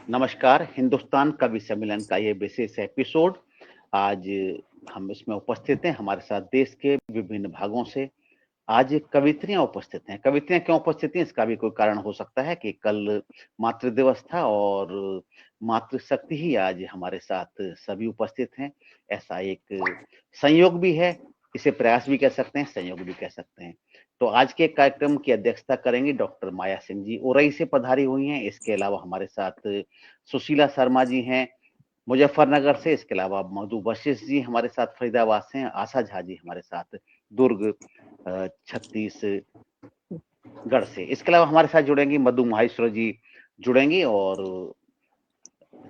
नमस्कार, हिंदुस्तान कवि सम्मेलन का ये विशेष एपिसोड आज हम इसमें उपस्थित हैं। हमारे साथ देश के विभिन्न भागों से आज कवियत्रियां उपस्थित हैं। कवियत्रियां क्यों उपस्थित हैं, इसका भी कोई कारण हो सकता है कि कल मातृ दिवस था और मातृशक्ति ही आज हमारे साथ सभी उपस्थित हैं। ऐसा एक संयोग भी है, इसे प्रयास भी कह सकते हैं, संयोग भी कह सकते हैं। तो आज के कार्यक्रम की अध्यक्षता करेंगी डॉक्टर माया सिंह जी, उरई से पधारी हुई हैं। इसके अलावा हमारे साथ सुशीला शर्मा जी हैं मुजफ्फरनगर से। इसके अलावा मधु वशिष्ठ जी हमारे साथ फरीदाबाद से हैं। आशा झा जी हमारे साथ दुर्ग छत्तीसगढ़ से। इसके अलावा हमारे साथ जुड़ेंगी मधु माहेश्वर जी जुड़ेंगी और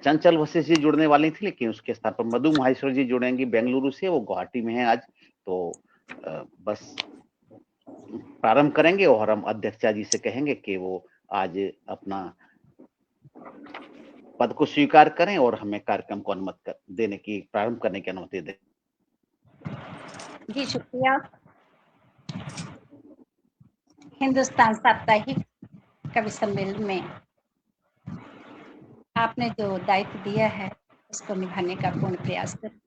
चंचल वशिष्ठ जी जुड़ने वाली थी, लेकिन उसके स्थान पर मधु माहेश्वर जी जुड़ेंगी बेंगलुरु से। वो गुवाहाटी में हैं आज। तो बस प्रारंभ करेंगे और हम अध्यक्षा जी से कहेंगे कि वो आज अपना पद को स्वीकार करें और हमें कार्यक्रम को अनुमति देने की प्रारंभ करने की अनुमति दें। जी शुक्रिया। हिंदुस्तान साप्ताहिक कवि सम्मेलन में आपने जो दायित्व दिया है उसको निभाने का पूर्ण प्रयास करें।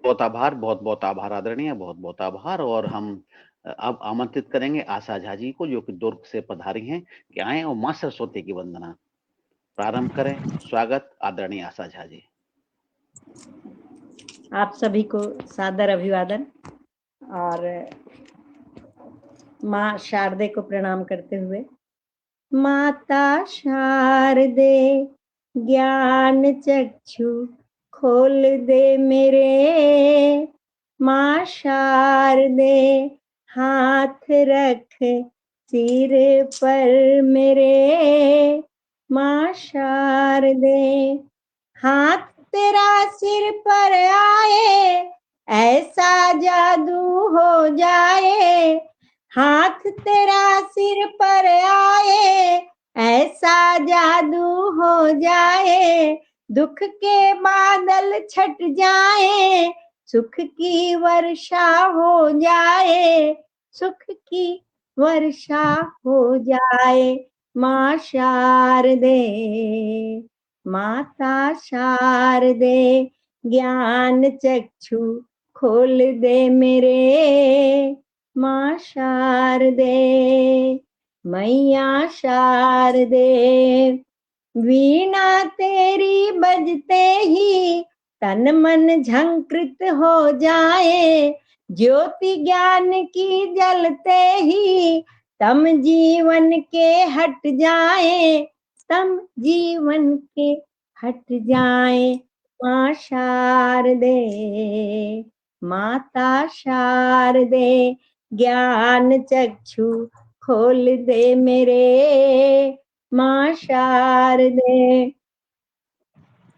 बहुत आभार, बहुत बहुत आभार आदरणीय, बहुत बहुत आभार। और हम अब आमंत्रित करेंगे आशा झा जी को, जो कि दुर्ग से पधारी हैं, कि आए और मां सरस्वती की वंदना प्रारंभ करें। स्वागत आदरणीय आशा झा जी। आप सभी को सादर अभिवादन और माँ शारदे को प्रणाम करते हुए। माता शारदे ज्ञान चक्षु खोल दे मेरे, माँ शारदे हाथ रख सिर पर मेरे, माँ शारदे हाथ तेरा सिर पर आए ऐसा जादू हो जाए, हाथ तेरा सिर पर आए ऐसा जादू हो जाए, दुख के बादल छट जाए सुख की वर्षा हो जाए, सुख की वर्षा हो जाए। माँ शारदे माता शारदे ज्ञान चक्षु खोल दे मेरे, माँ शारदे मैया शारदे वीणा तेरी बजते ही तन मन झंकृत हो जाए, ज्योति ज्ञान की जलते ही तम जीवन के हट जाए, तम जीवन के हट जाए। माँ शारदे माता शारदे ज्ञान चक्षु खोल दे मेरे, माँ शारदे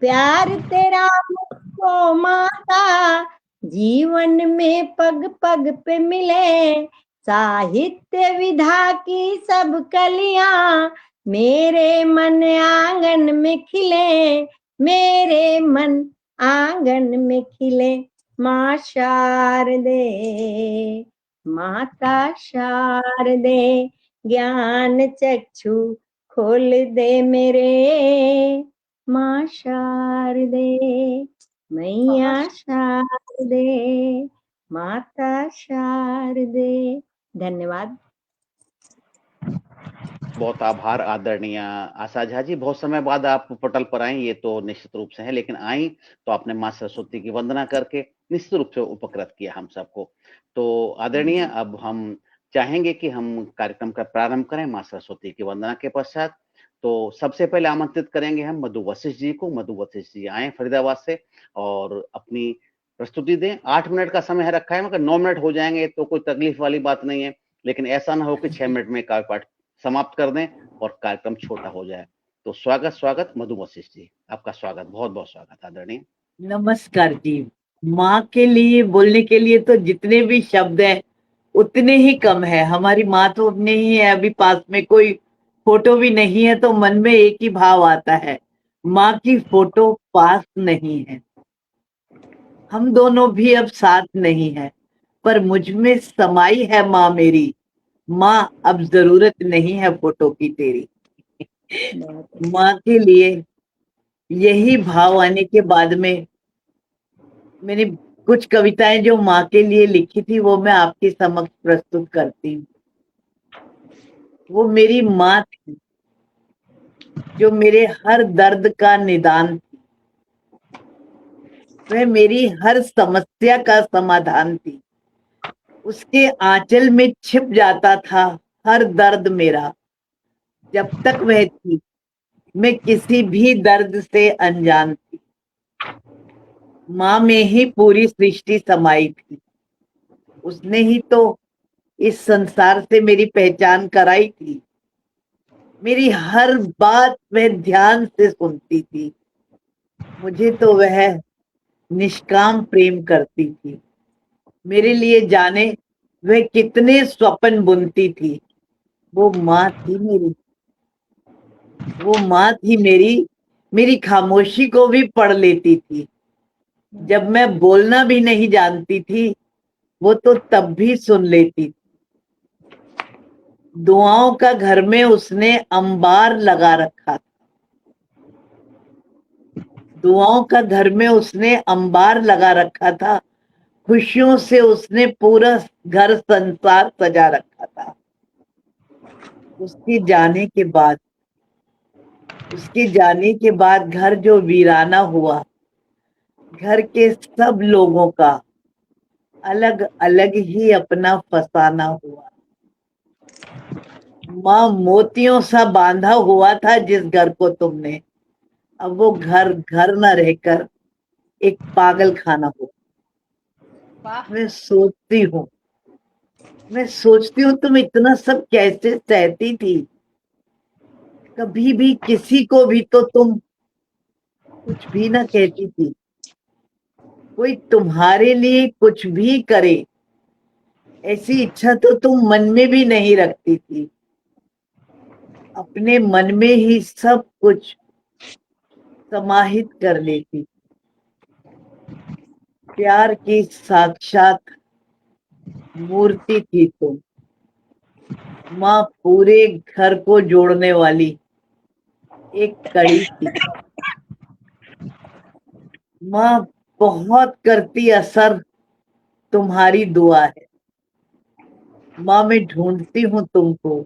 प्यार तेरा मुझको माता जीवन में पग पग पे मिले, साहित्य विधा की सब कलियां मेरे मन आंगन में खिले, मेरे मन आंगन में खिले। माँ शारदे माता शारदे ज्ञान चक्षु खोल दे मेरे, माँ शारदे मैया शारदे माता शारदे। धन्यवाद। बहुत आभार आदरणीय आशा झा जी। बहुत समय बाद आप पटल पर आई, ये तो निश्चित रूप से है, लेकिन आई तो आपने माँ सरस्वती की वंदना करके निश्चित रूप से उपकृत किया हम सबको। तो आदरणीय, अब हम चाहेंगे कि हम कार्यक्रम का प्रारंभ करें माँ सरस्वती की वंदना के पश्चात। तो सबसे पहले आमंत्रित करेंगे हम मधु वशिष्ठ जी को। मधु वशिष्ठ जी आए फरीदाबाद से और अपनी प्रस्तुति दें। 8 मिनट का समय है रखा है, मगर 9 मिनट हो जाएंगे तो कोई तकलीफ वाली बात नहीं है, लेकिन ऐसा ना हो कि 6 मिनट में काव्य पाठ समाप्त कर दें और कार्यक्रम छोटा हो जाए। तो स्वागत मधु वशिष्ठ जी, आपका स्वागत, बहुत बहुत स्वागत आदरणीय। नमस्कार जी। माँ के लिए बोलने के लिए तो जितने भी शब्द हैं उतने ही कम है। हमारी माँ तो अपने ही है, अभी पास में कोई फोटो भी नहीं है तो मन में एक ही भाव आता है, माँ की फोटो पास नहीं है। हम दोनों भी अब साथ नहीं है, पर मुझ में समाई है माँ मेरी, माँ अब जरूरत नहीं है फोटो की तेरी। बहुत माँ के लिए यही भाव आने के बाद में मैंने कुछ कविताएं जो माँ के लिए लिखी थी वो मैं आपके समक्ष प्रस्तुत करती हूँ। वो मेरी माँ थी जो मेरे हर दर्द का निदान थी, वह मेरी हर समस्या का समाधान थी। उसके आंचल में छिप जाता था हर दर्द मेरा। जब तक वह थी मैं किसी भी दर्द से अनजान थी। माँ में ही पूरी सृष्टि समाई थी। उसने ही तो इस संसार से मेरी पहचान कराई थी। मेरी हर बात वह ध्यान से सुनती थी। मुझे तो वह निष्काम प्रेम करती थी। मेरे लिए जाने वह कितने स्वप्न बुनती थी। वो माँ थी मेरी, वो माँ थी मेरी, मेरी खामोशी को भी पढ़ लेती थी। जब मैं बोलना भी नहीं जानती थी वो तो तब भी सुन लेती थी। दुआओं का घर में उसने अंबार लगा रखा था। दुआओं का घर में उसने अंबार लगा रखा था। खुशियों से उसने पूरा घर संसार सजा रखा था। उसके जाने के बाद, उसके जाने के बाद घर जो वीराना हुआ, घर के सब लोगों का अलग अलग ही अपना फसाना हुआ। माँ मोतियों सा बांधा हुआ था जिस घर को तुमने, अब वो घर घर न रहकर एक पागल खाना हो। वाह। मैं सोचती हूँ, मैं सोचती हूँ तुम इतना सब कैसे सहती थी। कभी भी किसी को भी तो तुम कुछ भी ना कहती थी। कोई तुम्हारे लिए कुछ भी करे ऐसी इच्छा तो तुम मन में भी नहीं रखती थी। अपने मन में ही सब कुछ समाहित कर लेती। प्यार की साक्षात मूर्ति थी तुम। माँ पूरे घर को जोड़ने वाली एक कड़ी थी। माँ बहुत करती असर तुम्हारी दुआ है। माँ मैं ढूंढती हूँ तुमको,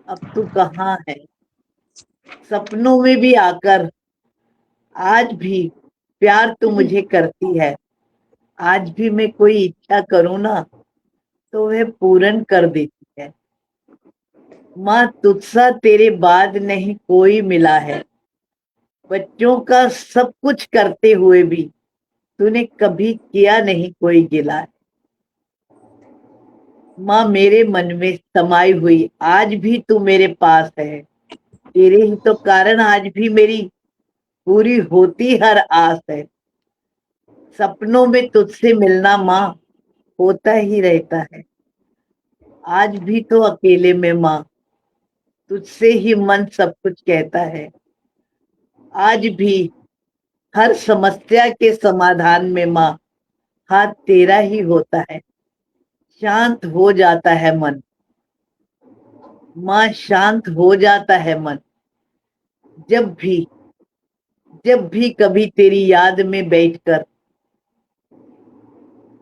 अब तू कहाँ है। सपनों में भी आकर आज भी प्यार तू मुझे करती है। आज भी मैं कोई इच्छा करूँ ना तो वह पूर्ण कर देती है। माँ तुझसा तेरे बाद नहीं कोई मिला है। बच्चों का सब कुछ करते हुए भी तूने कभी किया नहीं कोई गिला है। माँ मेरे मन में समाई हुई आज भी तू मेरे पास है। तेरे ही तो कारण आज भी मेरी पूरी होती हर आस है। सपनों में तुझसे मिलना माँ होता ही रहता है। आज भी तो अकेले में माँ तुझसे ही मन सब कुछ कहता है। आज भी हर समस्या के समाधान में माँ हाथ तेरा ही होता है। शांत हो जाता है मन, माँ शांत हो जाता है मन। जब भी, जब भी कभी तेरी याद में बैठकर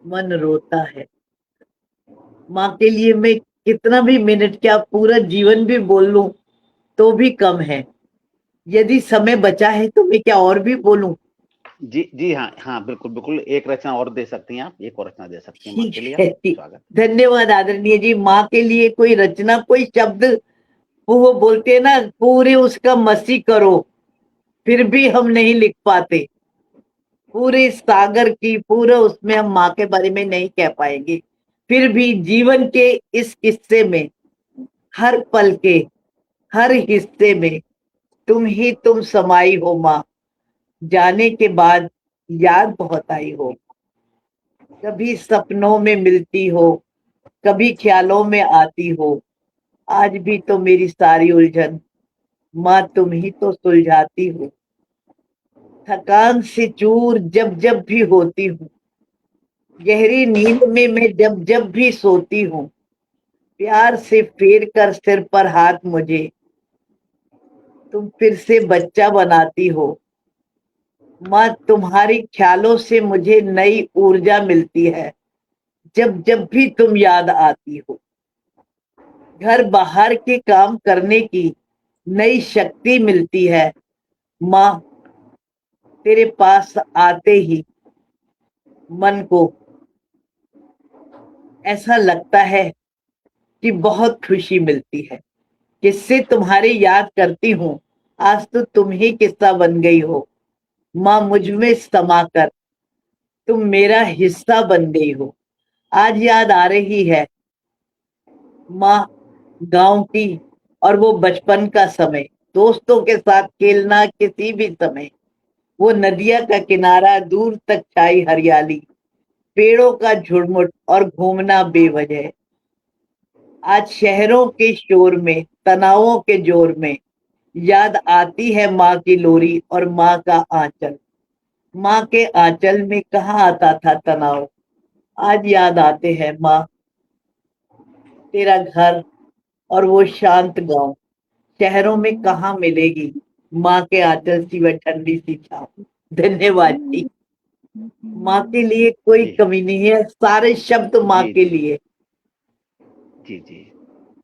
मन रोता है। माँ के लिए मैं कितना भी मिनट क्या पूरा जीवन भी बोल लूं तो भी कम है। यदि समय बचा है तो मैं क्या और भी बोलूं। जी जी, हाँ हाँ, बिल्कुल बिल्कुल, एक रचना और दे सकती हैं आप, एक और रचना दे सकती हैं माँ ठीक के लिए है आप। ठीक। स्वागत। धन्यवाद आदरणीय जी। माँ के लिए कोई रचना, कोई शब्द, वो बोलते हैं ना पूरे उसका मसी करो फिर भी हम नहीं लिख पाते। पूरे सागर की पूरा उसमें हम माँ के बारे में नहीं कह पाएंगे। फिर भी जीवन के इस किस्से में, हर पल के हर हिस्से में तुम ही तुम समाई हो माँ। जाने के बाद याद बहुत आई हो। कभी सपनों में मिलती हो, कभी ख्यालों में आती हो। आज भी तो मेरी सारी उलझन माँ तुम ही तो सुलझाती हो। थकान से चूर जब जब भी होती हूँ, गहरी नींद में मैं जब जब भी सोती हूँ, प्यार से फेर कर सिर पर हाथ मुझे, तुम फिर से बच्चा बनाती हो। माँ तुम्हारी ख्यालों से मुझे नई ऊर्जा मिलती है, जब जब भी तुम याद आती हो। घर बाहर के काम करने की नई शक्ति मिलती है। माँ तेरे पास आते ही मन को ऐसा लगता है कि बहुत खुशी मिलती है। किससे तुम्हारी याद करती हूँ, आज तो तुम ही किस्सा बन गई हो। माँ मुझ में समाकर तुम मेरा हिस्सा बन गई हो। आज याद आ रही है माँ, गांव की और वो बचपन का समय, दोस्तों के साथ खेलना किसी भी समय, वो नदिया का किनारा, दूर तक छाई हरियाली, पेड़ों का झुरमुट और घूमना बेवजह। आज शहरों के शोर में, तनावों के जोर में याद आती है माँ की लोरी और माँ का आंचल। माँ के आंचल में कहाँ आता था तनाव, आज याद आते हैं माँ तेरा घर और वो शांत गांव। शहरों में कहाँ मिलेगी माँ के आंचल सी वह ठंडी सी छाँव। धन्यवाद जी। माँ के लिए कोई जी कमी नहीं है, सारे शब्द माँ जी के जी लिए। जी जी,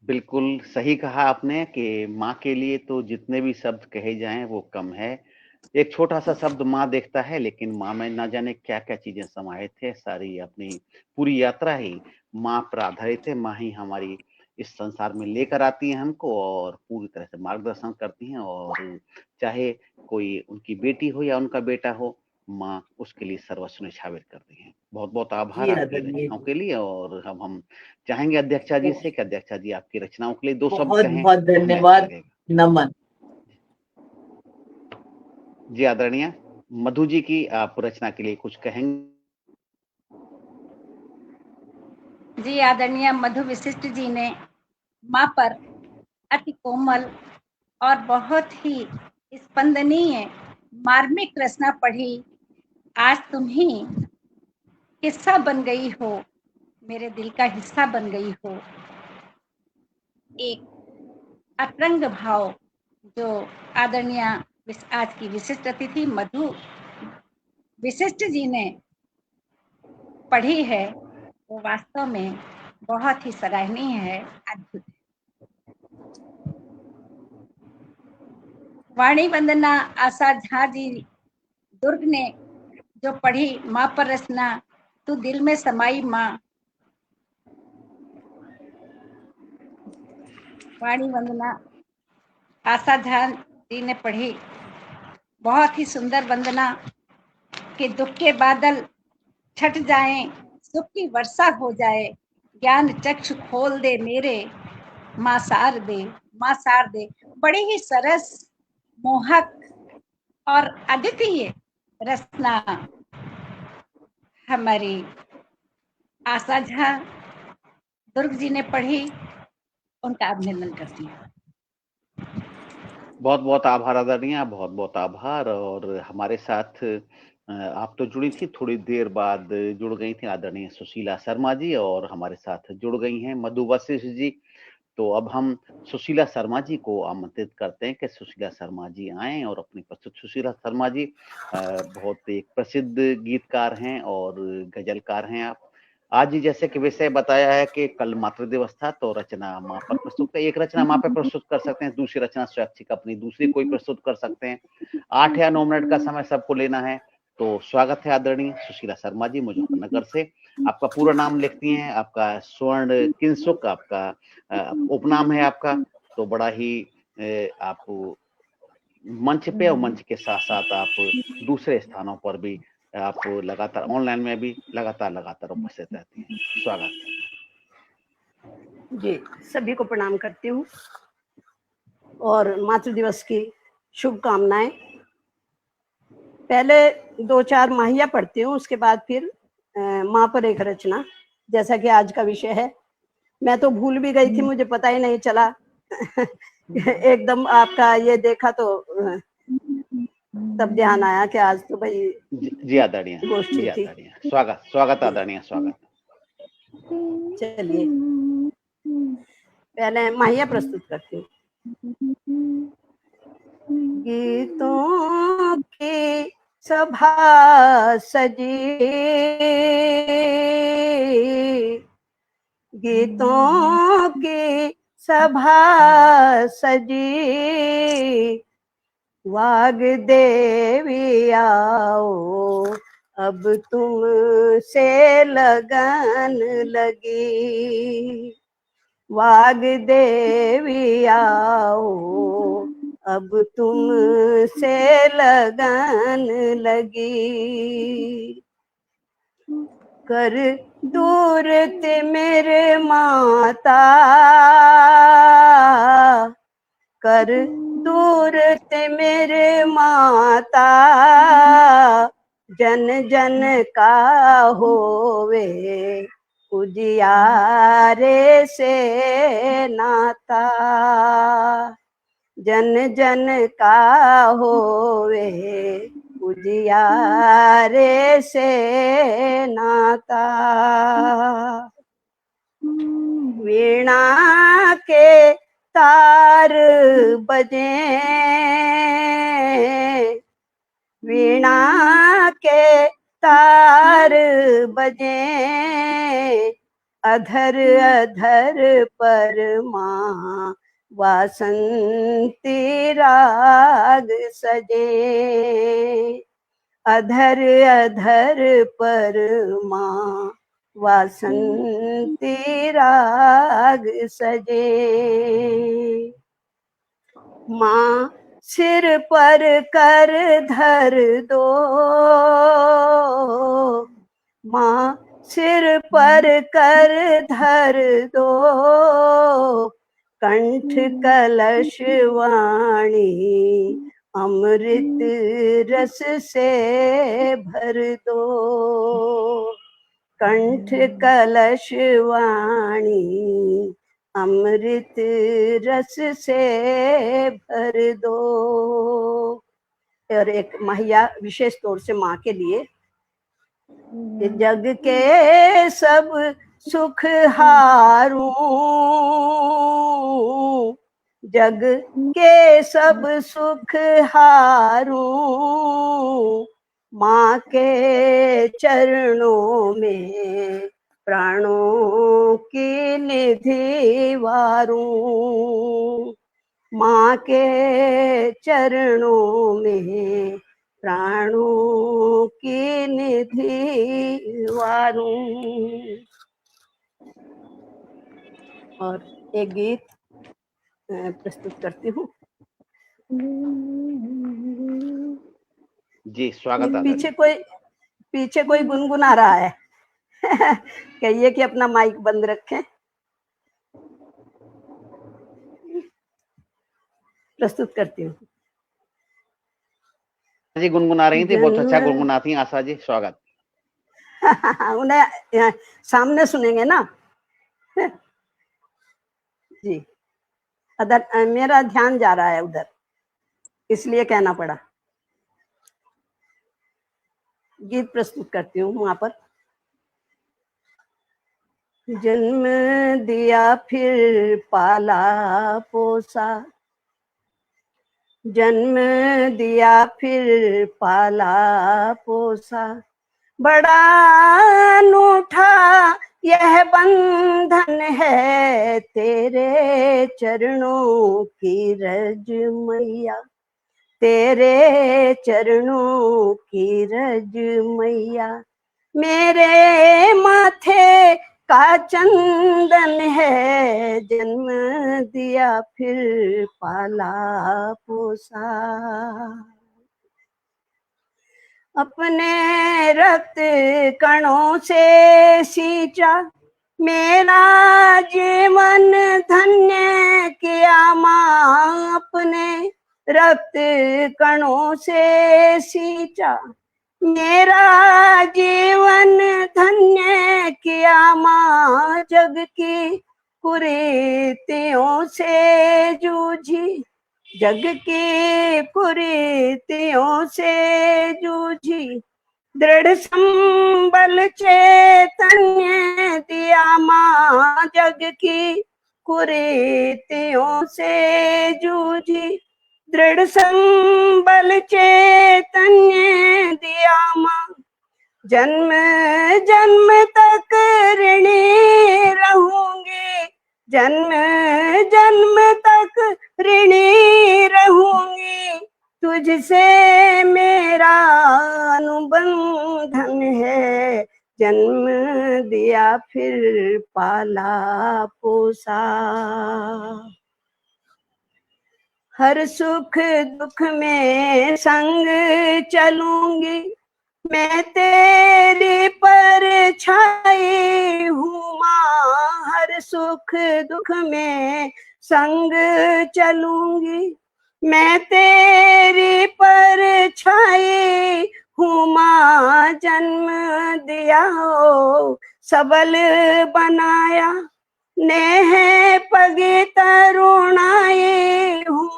बिल्कुल सही कहा आपने कि माँ के लिए तो जितने भी शब्द कहे जाएं वो कम है। एक छोटा सा शब्द माँ देखता है, लेकिन माँ में ना जाने क्या क्या चीजें समाहित है। सारी अपनी पूरी यात्रा ही माँ पर आधारित है। माँ ही हमारी इस संसार में लेकर आती हैं हमको और पूरी तरह से मार्गदर्शन करती हैं। और चाहे कोई उनकी बेटी हो या उनका बेटा हो, माँ उसके लिए सर्वस्व न्यौछावर करती हैं। बहुत बहुत आभार जी आपकी आदरणीय रचनाओं जी, के लिए। और अब हम चाहेंगे अध्यक्षा जी से कि अध्यक्षा जी आपकी रचनाओं के लिए दो शब्द बहुत कहें बहुत तो हमें अच्छा धन्यवाद। लगेगा। नमन। जी आदरणीय मधु जी की आप रचना के लिए कुछ कहेंगे? जी आदरणीय मधु विशिष्ट जी ने माँ पर अति कोमल और बहुत ही स्पंदनीय मार्मिक रचना पढ़ी। आज तुम ही किस्सा बन गई हो, मेरे दिल का हिस्सा बन गई हो। एक अतरंग भाव जो आदरणीय आज की विशिष्ट अतिथि मधु विशिष्ट जी ने पढ़ी है, वो वास्तव में बहुत ही सराहनीय है, अद्भुत है। वाणी वंदना आशा झा जी दुर्ग ने जो पढ़ी माँ पर रचना, तू दिल में समाई माँ। वाणी वंदना आशा झा जी ने पढ़ी, बहुत ही सुंदर वंदना कि दुख के बादल छट जाएं, सुख की वर्षा हो जाए, ज्ञान चक्षु खोल दे मेरे, माँ सार दे, माँ सार दे। बड़ी ही सरस, मोहक और अद्वितीय रचना हमारी आशा झा दुर्ग जी ने पढ़ी, उनका अभिनंदन करती हूँ। बहुत बहुत आभार आदरणीय, बहुत बहुत आभार। और हमारे साथ आप तो जुड़ी थी, थोड़ी देर बाद जुड़ गई थी आदरणीय सुशीला शर्मा जी, और हमारे साथ जुड़ गई हैं मधु वशिष्ठ जी। तो अब हम सुशीला शर्मा जी को आमंत्रित करते हैं कि सुशीला शर्मा जी आएं और अपनी प्रस्तुत। सुशीला शर्मा जी बहुत एक प्रसिद्ध गीतकार हैं और गजलकार हैं आप। आज ही जैसे कि विषय बताया है कि कल मातृ दिवस था, तो रचना माँ पर प्रस्तुत, एक रचना माँ पर प्रस्तुत कर सकते हैं, दूसरी रचना स्वैच्छिक अपनी दूसरी कोई प्रस्तुत कर सकते हैं। 8 या 9 मिनट का समय सबको लेना है। तो स्वागत है आदरणीय सुशीला शर्मा जी मुजफ्फरनगर से। आपका पूरा नाम लिखती हैं, आपका स्वर्ण किंसुक आपका उपनाम है आपका। तो बड़ा ही आप मंच पे और मंच के साथ साथ आप दूसरे स्थानों पर भी आप लगातार ऑनलाइन में भी लगातार उपस्थित रहती हैं। स्वागत है जी। सभी को प्रणाम करती हूँ और मातृ दिवस की शुभकामनाएं। पहले 2-4 माहिया पढ़ती हूँ, उसके बाद फिर माँ पर एक रचना, जैसा कि आज का विषय है। मैं तो भूल भी गई थी, मुझे पता ही नहीं चला एकदम आपका ये देखा तो तब ध्यान आया कि आज तो भाई जी आदरणीय, गोष्ठी जी थी। आदरणीय, स्वागत स्वागत आदरणीय, स्वागत। चलिए, पहले माहिया प्रस्तुत करती हूँ। गीतों की सभा सजी, गीतों की सभा सजी, वाग्देवी आओ अब तुम से लगन लगी, वाग्देवी आओ अब तुम से लगन लगी, कर दूर ते मेरे माता, कर दूर ते मेरे माता, जन जन का होवे उजियारे से नाता, जन जन का होवे उजियारे से नाता, वीणा के तार बजे, वीणा के तार बजे, अधर अधर पर माँ वासंती राग सजे, अधर अधर पर माँ वासंती राग सजे, माँ सिर पर कर धर दो, माँ सिर पर कर धर दो, कंठ कलश वाणी अमृत रस से भर दो, कंठ कलश वाणी अमृत रस से भर दो। और एक महिया विशेष तौर से माँ के लिए, जग के सब सुख हारूं, जग के सब सुख हारूं, माँ के चरणों में प्राणों की निधि वारूं, माँ के चरणों में प्राणों की निधि वारूं। और एक गीत प्रस्तुत करती हूँ। जी स्वागत है। पीछे कोई गुनगुना रहा है। कहिए कि अपना माइक बंद रखें। प्रस्तुत करती हूँ। जी गुनगुना रही थी, बहुत अच्छा गुनगुनाती हैं आशा जी, स्वागत। उन्हें सामने सुनेंगे ना। जी अदर मेरा ध्यान जा रहा है उधर, इसलिए कहना पड़ा। गीत प्रस्तुत करती हूँ वहां पर। जन्म दिया फिर पाला पोसा, जन्म दिया फिर पाला पोसा, बड़ा अनूठा यह बंधन है तेरे चरणों की रज मैया, तेरे चरणों की रज मैया, मेरे माथे का चंदन है, जन्म दिया फिर पाला पोसा, अपने रक्त कणों से सींचा मेरा जीवन धन्य किया माँ, अपने रक्त कणों से सींचा मेरा जीवन धन्य किया माँ, जग की कुरीतियों से जूझी, जग की कुरीतियों से जूझी, दृढ़ संबल चैतन्य दिया माँ, जग की कुरीतियों से जूझी, दृढ़ संबल चैतन्य दिया माँ। जन्म जन्म तक ऋणी रहूंगी, जन्म जन्म तक ऋणी रहूंगी, तुझसे मेरा अनुबंधन है। जन्म दिया फिर पाला पोसा, हर सुख दुख में संग चलूंगी, मैं तेरी परछाई हूँ माँ। हर सुख दुख में संग चलूंगी, मैं तेरी परछाई हूँ माँ। जन्म दिया हो सबल बनाया, नेह पगे तरुणाई हूँ माँ।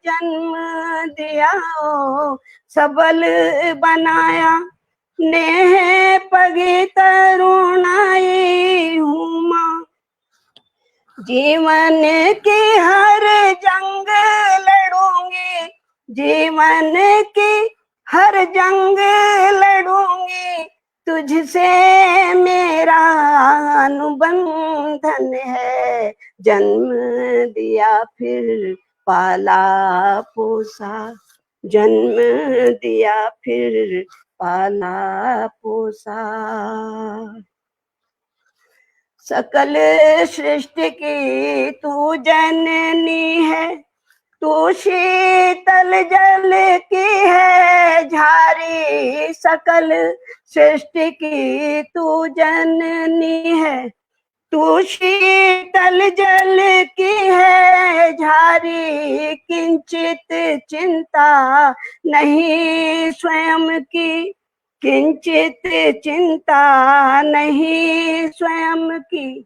जन्म दिया हो सबल बनाया, नेह पगे तरुणाई हूँ माँ। जीवन की हर जंग लड़ूंगी, जीवन की हर जंग लड़ूंगी, तुझसे मेरा अनुबंधन है। जन्म दिया फिर पाला पोसा, जन्म दिया फिर पाला पोसा। सकल सृष्टि की तू जननी है, तू शीतल जल की है झारी। सकल सृष्टि की तू जननी है, तू शीतल जल की है झारी। किंचित चिंता नहीं स्वयं की, किंचित चिंता नहीं स्वयं की,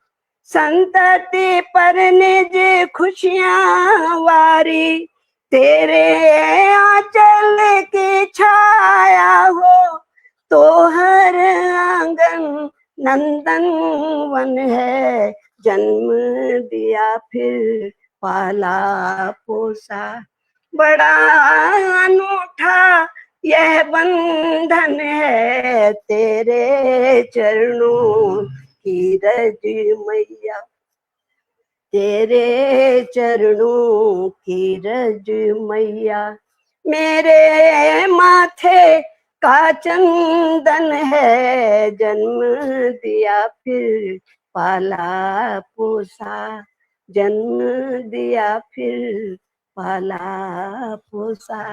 संतति पर निज खुशियां वारी। तेरे आंचल की छाया हो तो हर आंगन नंदन वन है। जन्म दिया फिर पाला पोसा, बड़ा अनूठा यह बंधन है। तेरे चरणों की रज मैया, तेरे चरणों की रज मैया, मेरे माथे का चंदन है। जन्म दिया फिर पाला पोसा, जन्म दिया फिर पाला पोसा।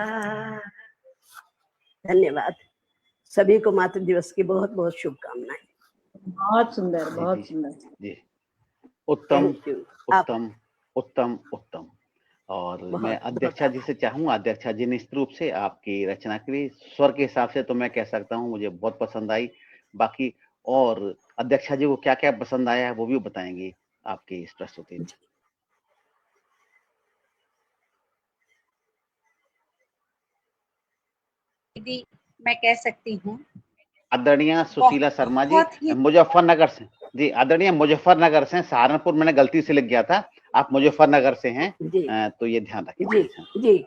धन्यवाद। सभी को मातृ दिवस की बहुत बहुत शुभकामनाएं। बहुत सुंदर, जी, बहुत जी, सुंदर। जी, उत्तम Thank you. उत्तम उत्तम उत्तम। और मैं अध्यक्षा जी से चाहूंगा, अध्यक्षा जी निश्चित रूप से आपकी रचना के लिए स्वर के हिसाब से तो मैं कह सकता हूँ मुझे बहुत पसंद आई। बाकी और अध्यक्षा जी को क्या क्या पसंद आया है वो भी बताएंगे आपकी इस प्रस्तुति में। दीदी मैं कह सकती हूँ आदरणीय सुशीला शर्मा जी, बहुत ही मुजफ्फरनगर से। जी, आदरणीय मुजफ्फरनगर से। सहारनपुर मैंने गलती से लिख गया था, आप मुजफ्फरनगर से हैं, जी तो ये ध्यान रखें। जी जी।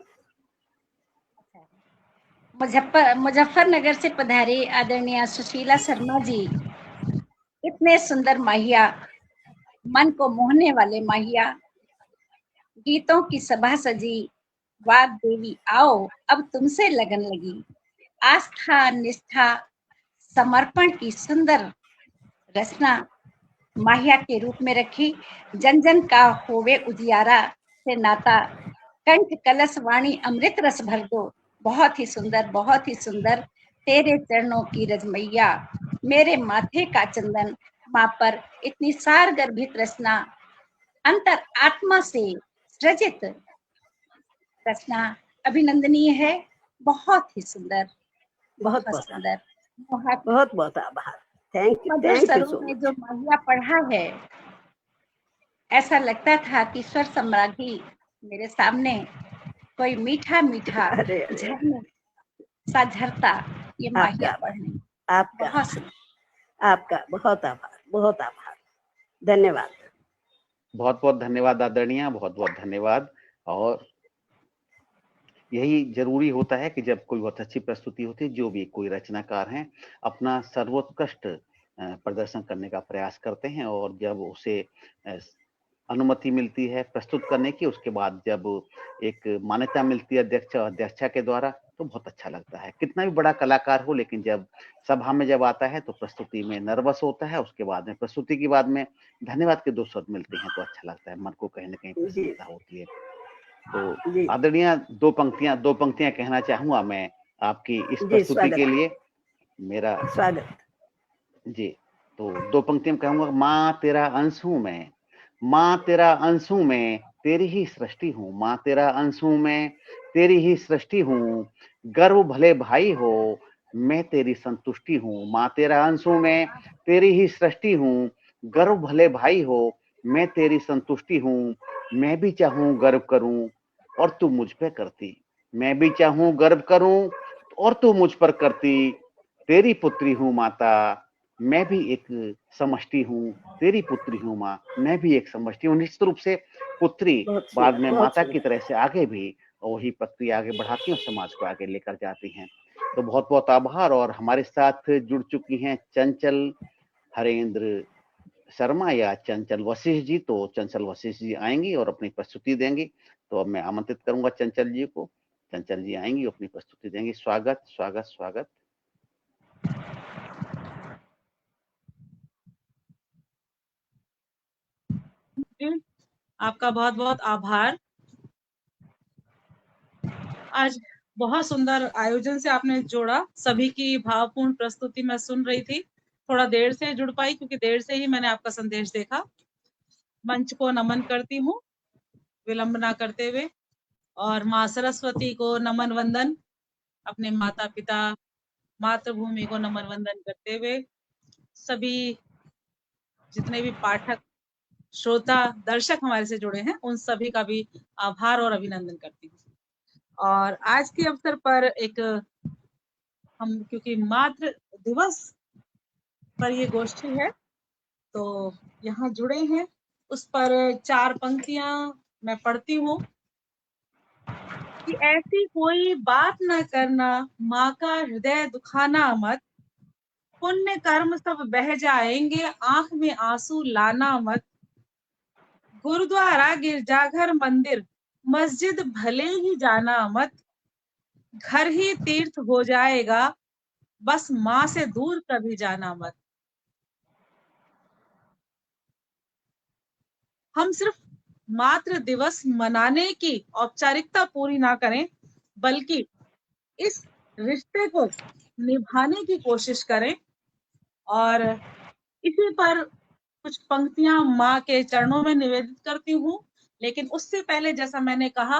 मुजफ्फरनगर से पधारे आदरणीय सुशीला शर्मा जी, इतने सुंदर माहिया, मन को मोहने वाले माहिया, गीतों की सभा सजी, वाग देवी आओ अब तुमसे लगन लगी। आस्था निष्ठा समर्पण की सुंदर रचना माहिया के रूप में रखी। जन जन का होवे उजियारा से नाता, कंठ कलश वाणी अमृत रस भर दो। बहुत ही सुंदर, बहुत ही सुंदर। तेरे चरणों की रजमैया, मेरे माथे का चंदन, माँ पर इतनी सार गर्भित रचना, अंतर आत्मा से सृजित रचना अभिनंदनीय है। बहुत ही सुंदर, बहुत बहुत सुंदर। बहुत बहुत बहुत आभार। Thank you, Madhur thank you स्वरों सो में मच। जो माहिया पढ़ा है, ऐसा लगता था कि स्वर सम्राज्ञी मेरे सामने कोई मीठा मीठा अरे अरे झरने सा झरता ये माहिया आपका पढ़ने। आपका बहुत सुंदर। आपका बहुत आभार, बहुत आभार। धन्यवाद। बहुत बहुत धन्यवाद आदरणीय, बहुत बहुत धन्यवाद। और यही जरूरी होता है कि जब कोई बहुत अच्छी प्रस्तुति होती है, जो भी कोई रचनाकार हैं अपना सर्वोत्कृष्ट प्रदर्शन करने का प्रयास करते हैं, और जब उसे अनुमति मिलती है प्रस्तुत करने की, उसके बाद जब एक मान्यता मिलती है अध्यक्षा के द्वारा, तो बहुत अच्छा लगता है। कितना भी बड़ा कलाकार हो, लेकिन जब सभा में जब आता है तो प्रस्तुति में नर्वस होता है, उसके बाद में प्रस्तुति के बाद में धन्यवाद के 2 शब्द मिलते हैं तो अच्छा लगता है, मन को कहीं ना कहीं प्रसन्नता होती है। तो आदरणीय 2 पंक्तियां कहना चाहूंगा मैं आपकी इस प्रस्तुति के लिए। मेरा स्वागत जी। तो 2 पंक्तियां कहूंगा। माँ तेरा अंश हूं मैं, माँ तेरा अंश हूं मैं, तेरी ही सृष्टि हूँ, माँ तेरा अंश हूं मैं, तेरी ही सृष्टि हूँ, गर्व भले भाई हो, मैं तेरी संतुष्टि हूँ। माँ तेरा अंश हूं मैं, तेरी ही सृष्टि हूँ, गर्व भले भाई हो, मैं तेरी संतुष्टि हूँ। मैं भी चाहूं गर्व करूं और तू मुझ पे करती, मैं भी चाहूं गर्व करूं और तू मुझ पर करती। तेरी पुत्री हूं माता, मैं भी एक समष्टि हूँ, तेरी पुत्री हूँ माँ, मैं भी एक समष्टि हूँ। निश्चित रूप से पुत्री बाद में माता की तरह से आगे भी वही प्रक्रिया आगे बढ़ाती हैं और समाज को आगे लेकर जाती हैं। तो बहुत बहुत आभार। और हमारे साथ जुड़ चुकी हैं चंचल हरेंद्र शर्मा या चंचल वशिष्ठ जी। तो चंचल वशिष्ठ जी आएंगी और अपनी प्रस्तुति देंगी। तो अब मैं आमंत्रित करूंगा चंचल जी को। चंचल जी आएंगी, अपनी प्रस्तुति देंगी। स्वागत स्वागत स्वागत। आपका बहुत बहुत आभार। आज बहुत सुंदर आयोजन से आपने जोड़ा, सभी की भावपूर्ण प्रस्तुति मैं सुन रही थी। थोड़ा देर से जुड़ पाई क्योंकि देर से ही मैंने आपका संदेश देखा। मंच को नमन करती हूँ विलंब ना करते हुए, और माँ सरस्वती को नमन वंदन, अपने माता पिता मातृभूमि को नमन वंदन करते हुए सभी जितने भी पाठक श्रोता दर्शक हमारे से जुड़े हैं उन सभी का भी आभार और अभिनंदन करती हूँ। और आज के अवसर पर एक हम क्योंकि मातृ दिवस पर ये गोष्ठी है तो यहाँ जुड़े हैं, उस पर 4 पंक्तियां मैं पढ़ती हूँ कि ऐसी कोई बात न करना, माँ का हृदय दुखाना मत, पुण्य कर्म सब बह जाएंगे, आंख में आंसू लाना मत। गुरुद्वारा गिरजाघर मंदिर मस्जिद भले ही जाना मत, घर ही तीर्थ हो जाएगा, बस माँ से दूर कभी जाना मत। हम सिर्फ मातृ दिवस मनाने की औपचारिकता पूरी ना करें, बल्कि इस रिश्ते को निभाने की कोशिश करें। और इसी पर कुछ पंक्तियां माँ के चरणों में निवेदित करती हूँ। लेकिन उससे पहले जैसा मैंने कहा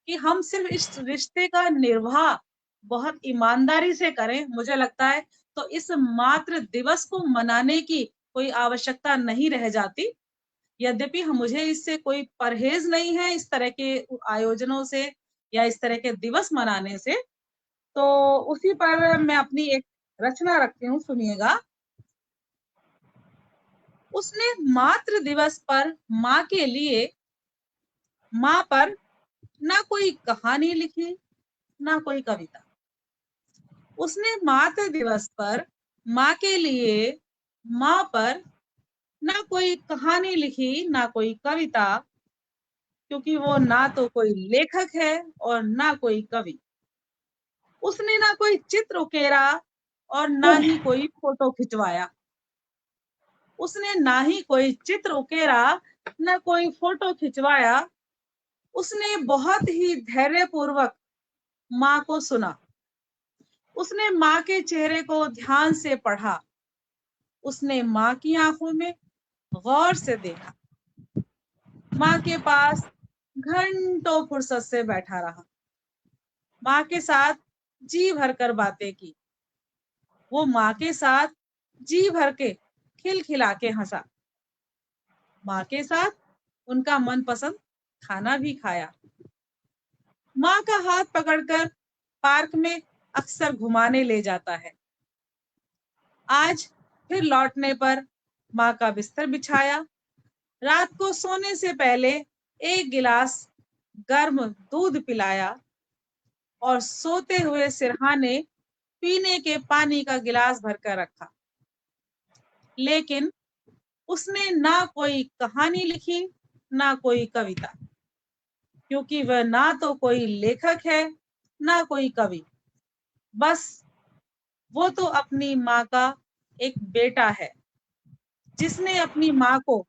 कि हम सिर्फ इस रिश्ते का निर्वाह बहुत ईमानदारी से करें, मुझे लगता है तो इस मातृ दिवस को मनाने की कोई आवश्यकता नहीं रह जाती। यद्यपि मुझे इससे कोई परहेज नहीं है इस तरह के आयोजनों से या इस तरह के दिवस मनाने से। तो उसी पर मैं अपनी एक रचना रखती हूँ, सुनिएगा। उसने मातृ दिवस पर माँ के लिए, माँ पर ना कोई कहानी लिखी ना कोई कविता। उसने मातृ दिवस पर माँ के लिए, माँ पर ना कोई कहानी लिखी ना कोई कविता, क्योंकि वो ना तो कोई लेखक है और ना कोई कवि। उसने ना कोई चित्र उकेरा और ना ही कोई फोटो खिंचवाया। उसने ना ही कोई चित्र उकेरा ना कोई फोटो खिंचवाया। उसने बहुत ही धैर्यपूर्वक माँ को सुना। उसने माँ के चेहरे को ध्यान से पढ़ा। उसने माँ की आंखों में गौर से देखा। माँ के पास घंटों फुर्सत से बैठा रहा। माँ के साथ जी भरकर बातें की। वो माँ के साथ जी भर के खिलखिला के हंसा। माँ के साथ उनका मनपसंद खाना भी खाया। माँ का हाथ पकड़कर पार्क में अक्सर घुमाने ले जाता है। आज फिर लौटने पर माँ का बिस्तर बिछाया रात को सोने से पहले 1 गिलास गर्म दूध पिलाया और सोते हुए सिरहाने पीने के पानी का गिलास भरकर रखा। लेकिन उसने ना कोई कहानी लिखी, ना कोई कविता, क्योंकि वह ना तो कोई लेखक है, ना कोई कवि। बस वो तो अपनी माँ का एक बेटा है, जिसने अपनी माँ को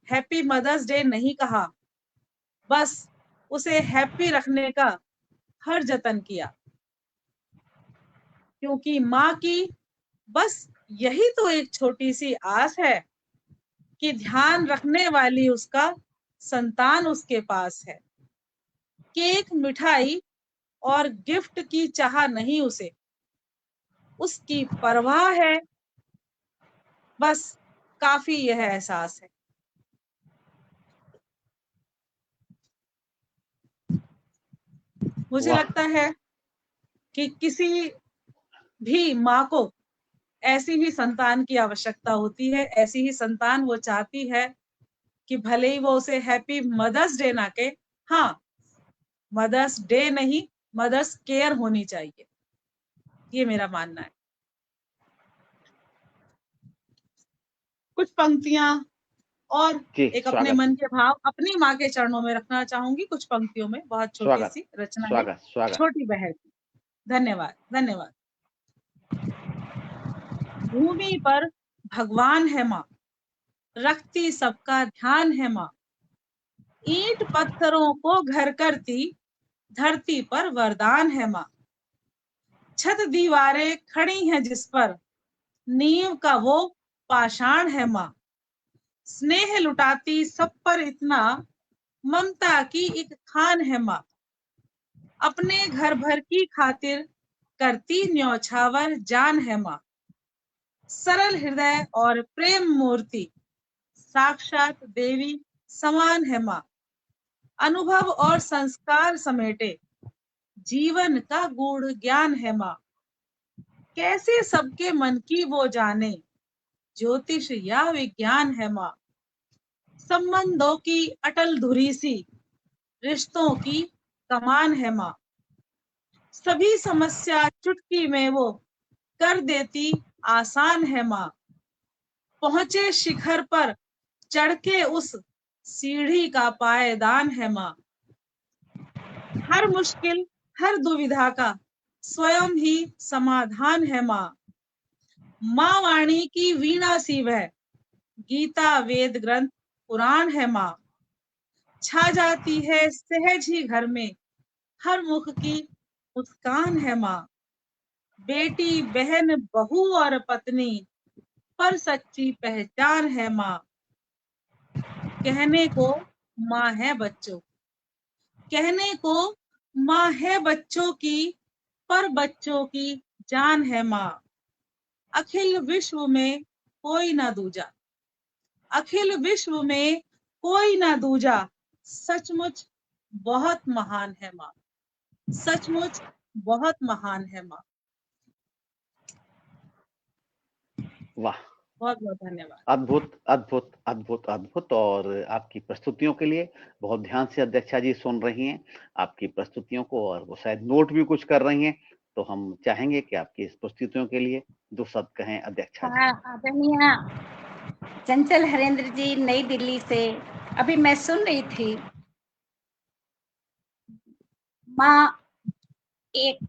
हैप्पी मदर्स डे नहीं कहा, बस उसे हैप्पी रखने का हर जतन किया, क्योंकि माँ की बस यही तो एक छोटी सी आस है कि ध्यान रखने वाली उसका संतान उसके पास है। केक, मिठाई और गिफ्ट की चाह नहीं उसे, उसकी परवाह है, बस काफी यह एहसास है। मुझे वाह, लगता है कि किसी भी माँ को ऐसी ही संतान की आवश्यकता होती है, ऐसी ही संतान वो चाहती है कि भले ही वो उसे हैप्पी मदर्स डे ना कहे, हाँ मदर्स डे नहीं, मदर्स केयर होनी चाहिए, ये मेरा मानना है। कुछ पंक्तियां और जी, एक अपने स्वागत, मन के भाव अपनी माँ के चरणों में रखना चाहूंगी, कुछ पंक्तियों में। बहुत छोटी स्वागत, सी रचना है, स्वागत, स्वागत। छोटी बहन की। धन्यवाद, धन्यवाद। भूमि पर भगवान है माँ, रखती सबका ध्यान है माँ, ईंट पत्थरों को घर करती, धरती पर वरदान है माँ। छत दीवारें खड़ी हैं जिस पर, नींव का वो पाषाण है माँ। स्नेह लुटाती सब पर इतना, ममता की एक खान है माँ। अपने घर भर की खातिर करती न्यौछावर जान है माँ। सरल हृदय और प्रेम मूर्ति, साक्षात देवी समान है माँ। अनुभव और संस्कार समेटे, जीवन का गूढ़ ज्ञान है माँ। कैसे सबके मन की वो जाने, ज्योतिष या विज्ञान है माँ। संबंधों की अटल धुरी सी, रिश्तों की कमान है माँ। सभी समस्या चुटकी में वो कर देती आसान है माँ। पहुंचे शिखर पर चढ़ के उस सीढ़ी का पायदान है माँ। हर मुश्किल, हर दुविधा का स्वयं ही समाधान है माँ। माँ वाणी की वीणा सी वह, गीता वेद ग्रंथ पुराण है माँ। छा जाती है सहज ही घर में, हर मुख की मुस्कान है माँ। बेटी, बहन, बहू और पत्नी पर सच्ची पहचान है माँ। कहने को माँ है बच्चों, कहने को माँ है बच्चों की, पर बच्चों की जान है माँ। अखिल विश्व में कोई ना दूजा, अखिल विश्व में कोई ना दूजा, सचमुच बहुत महान है माँ, सचमुच बहुत महान है माँ। वाह, बहुत बहुत धन्यवाद। अद्भुत, अद्भुत, अद्भुत, अद्भुत। और आपकी प्रस्तुतियों के लिए बहुत ध्यान से अध्यक्षा जी सुन रही हैं आपकी प्रस्तुतियों को, और वो शायद नोट भी कुछ कर रही हैं, तो हम चाहेंगे कि आपकी इस प्रस्तुतियों के लिए 2 शब्द कहें अध्यक्षा जी। हाँ, आदरणीय चंचल हरेंद्र जी, नई दिल्ली से। अभी मैं सुन रही थी, माँ एक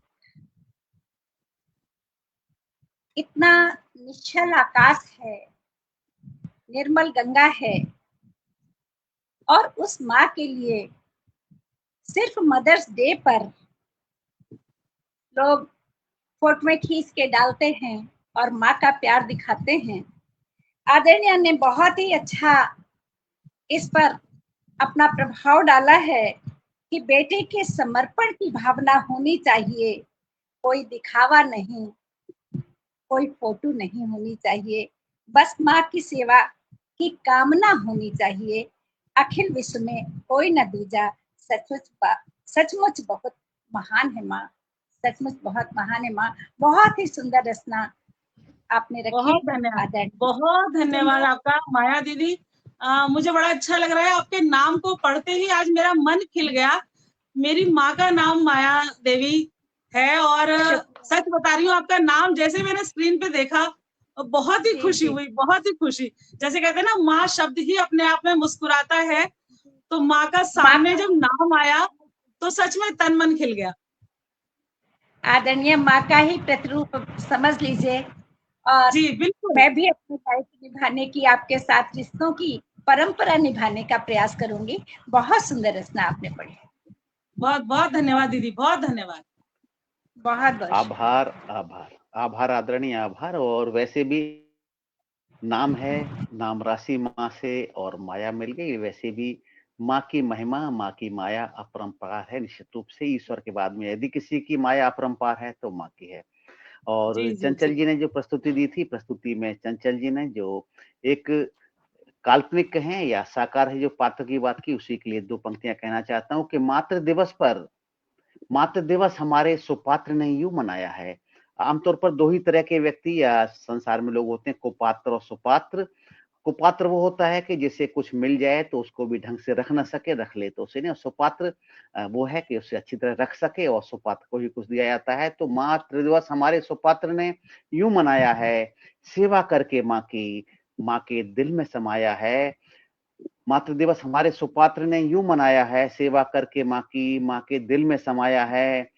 इतना निश्चल आकाश है, निर्मल गंगा है, और उस माँ के लिए सिर्फ मदर्स डे पर लोग फोटो खींच के डालते हैं और माँ का प्यार दिखाते हैं। आदरणीय ने बहुत ही अच्छा इस पर अपना प्रभाव डाला है कि बेटे के समर्पण की भावना होनी चाहिए, कोई दिखावा नहीं, कोई फोटो नहीं होनी चाहिए, बस माँ की सेवा की कामना होनी चाहिए। अखिल विश्व में कोई न दूजा, सचमुच बहुत महान है माँ, सचमुच बहुत महान है माँ। बहुत ही सुंदर रचना आपने रखी। बहुत धन्यवाद, बहुत धन्यवाद आपका माया दीदी। मुझे बड़ा अच्छा लग रहा है। आपके नाम को पढ़ते ही आज मेरा मन खिल गया। मेरी माँ का नाम माया देवी है और सच बता रही हूँ, आपका नाम जैसे मैंने स्क्रीन पे देखा बहुत ही खुशी हुई, बहुत ही खुशी। जैसे कहते हैं ना, माँ शब्द ही अपने आप में मुस्कुराता है, तो माँ का सामने जब नाम आया तो सच में तन मन खिल गया। आदरणीय माँ का ही प्रतिरूप समझ लीजिए। और जी बिल्कुल, मैं भी अपने दायित्व निभाने की, आपके साथ रिश्तों की परंपरा निभाने का प्रयास करूंगी। बहुत सुंदर रचना आपने पढ़ी। बहुत बहुत धन्यवाद दीदी, बहुत धन्यवाद। बहुत बहुत आभार आभार आभार आदरणीय, आभार। और वैसे भी नाम है, नाम राशि माँ से और माया मिल गई। वैसे भी माँ की महिमा, माँ की माया अपरंपार है निश्चित रूप से। ईश्वर के बाद में यदि किसी की माया अपरंपार है तो माँ की है। और जी, जी, चंचल जी। जी ने जो प्रस्तुति दी थी, प्रस्तुति में चंचल जी ने जो एक काल्पनिक कहें या साकार है जो पात्र की बात की, उसी के लिए दो पंक्तियां कहना चाहता हूं कि मातृ दिवस पर, मातृ दिवस हमारे सुपात्र ने यूं मनाया है। आमतौर पर दो ही तरह के व्यक्ति या संसार में लोग होते हैं, कुपात्र और सुपात्र। कुपात्र वो होता है कि जिसे कुछ मिल जाए तो उसको भी ढंग से रख ना सके, रख ले तो उसे नहीं। और सुपात्र वो है कि उसे अच्छी तरह रख सके, और सुपात्र को ही कुछ दिया जाता है। तो मातृ दिवस हमारे सुपात्र ने यूं मनाया है, सेवा करके माँ की, माँ के दिल में समाया है। मातृ दिवस हमारे सुपात्र ने यूं मनाया है, सेवा करके माँ की, माँ के दिल में समाया है।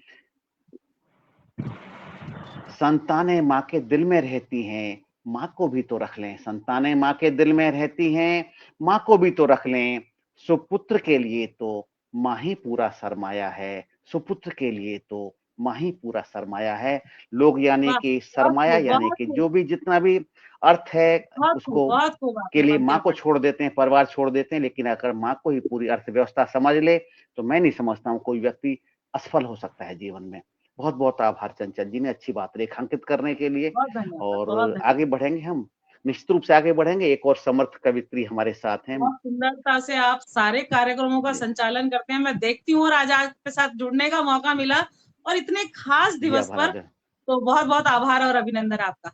संतानें माँ के दिल में रहती हैं, माँ को भी तो रख लें। संतानें माँ के दिल में रहती हैं, माँ को भी तो रख लें। सुपुत्र के लिए तो माँ ही पूरा सरमाया है, सुपुत्र के लिए तो माँ ही पूरा सरमाया है। लोग यानी वाह, कि बहुत सरमाया खूब, यानी बहुत कि खूब, जो भी जितना भी अर्थ है बहुत खूब, उसको बहुत खूब के आपने लिए पंक्तियां माँ को पढ़ी। छोड़ देते हैं, परिवार छोड़ देते हैं। लेकिन अगर माँ को ही पूरी अर्थव्यवस्था समझ ले तो मैं नहीं समझता हूँ कोई व्यक्ति असफल हो सकता है जीवन में। बहुत बहुत आभार चंचल जी ने अच्छी बात रेखांकित करने के लिए। बहुत धन्यवाद, बहुत और धन्यवाद। आगे बढ़ेंगे हम, निश्चित रूप से आगे बढ़ेंगे। एक और समर्थ कवित्री हमारे साथ हैं। बहुत सुंदरता से आप सारे कार्यक्रमों का संचालन करते हैं, मैं देखती हूँ। और आज आपके साथ जुड़ने का मौका मिला और इतने खास जी दिवस आभार पर, तो बहुत बहुत आभार और अभिनंदन आपका।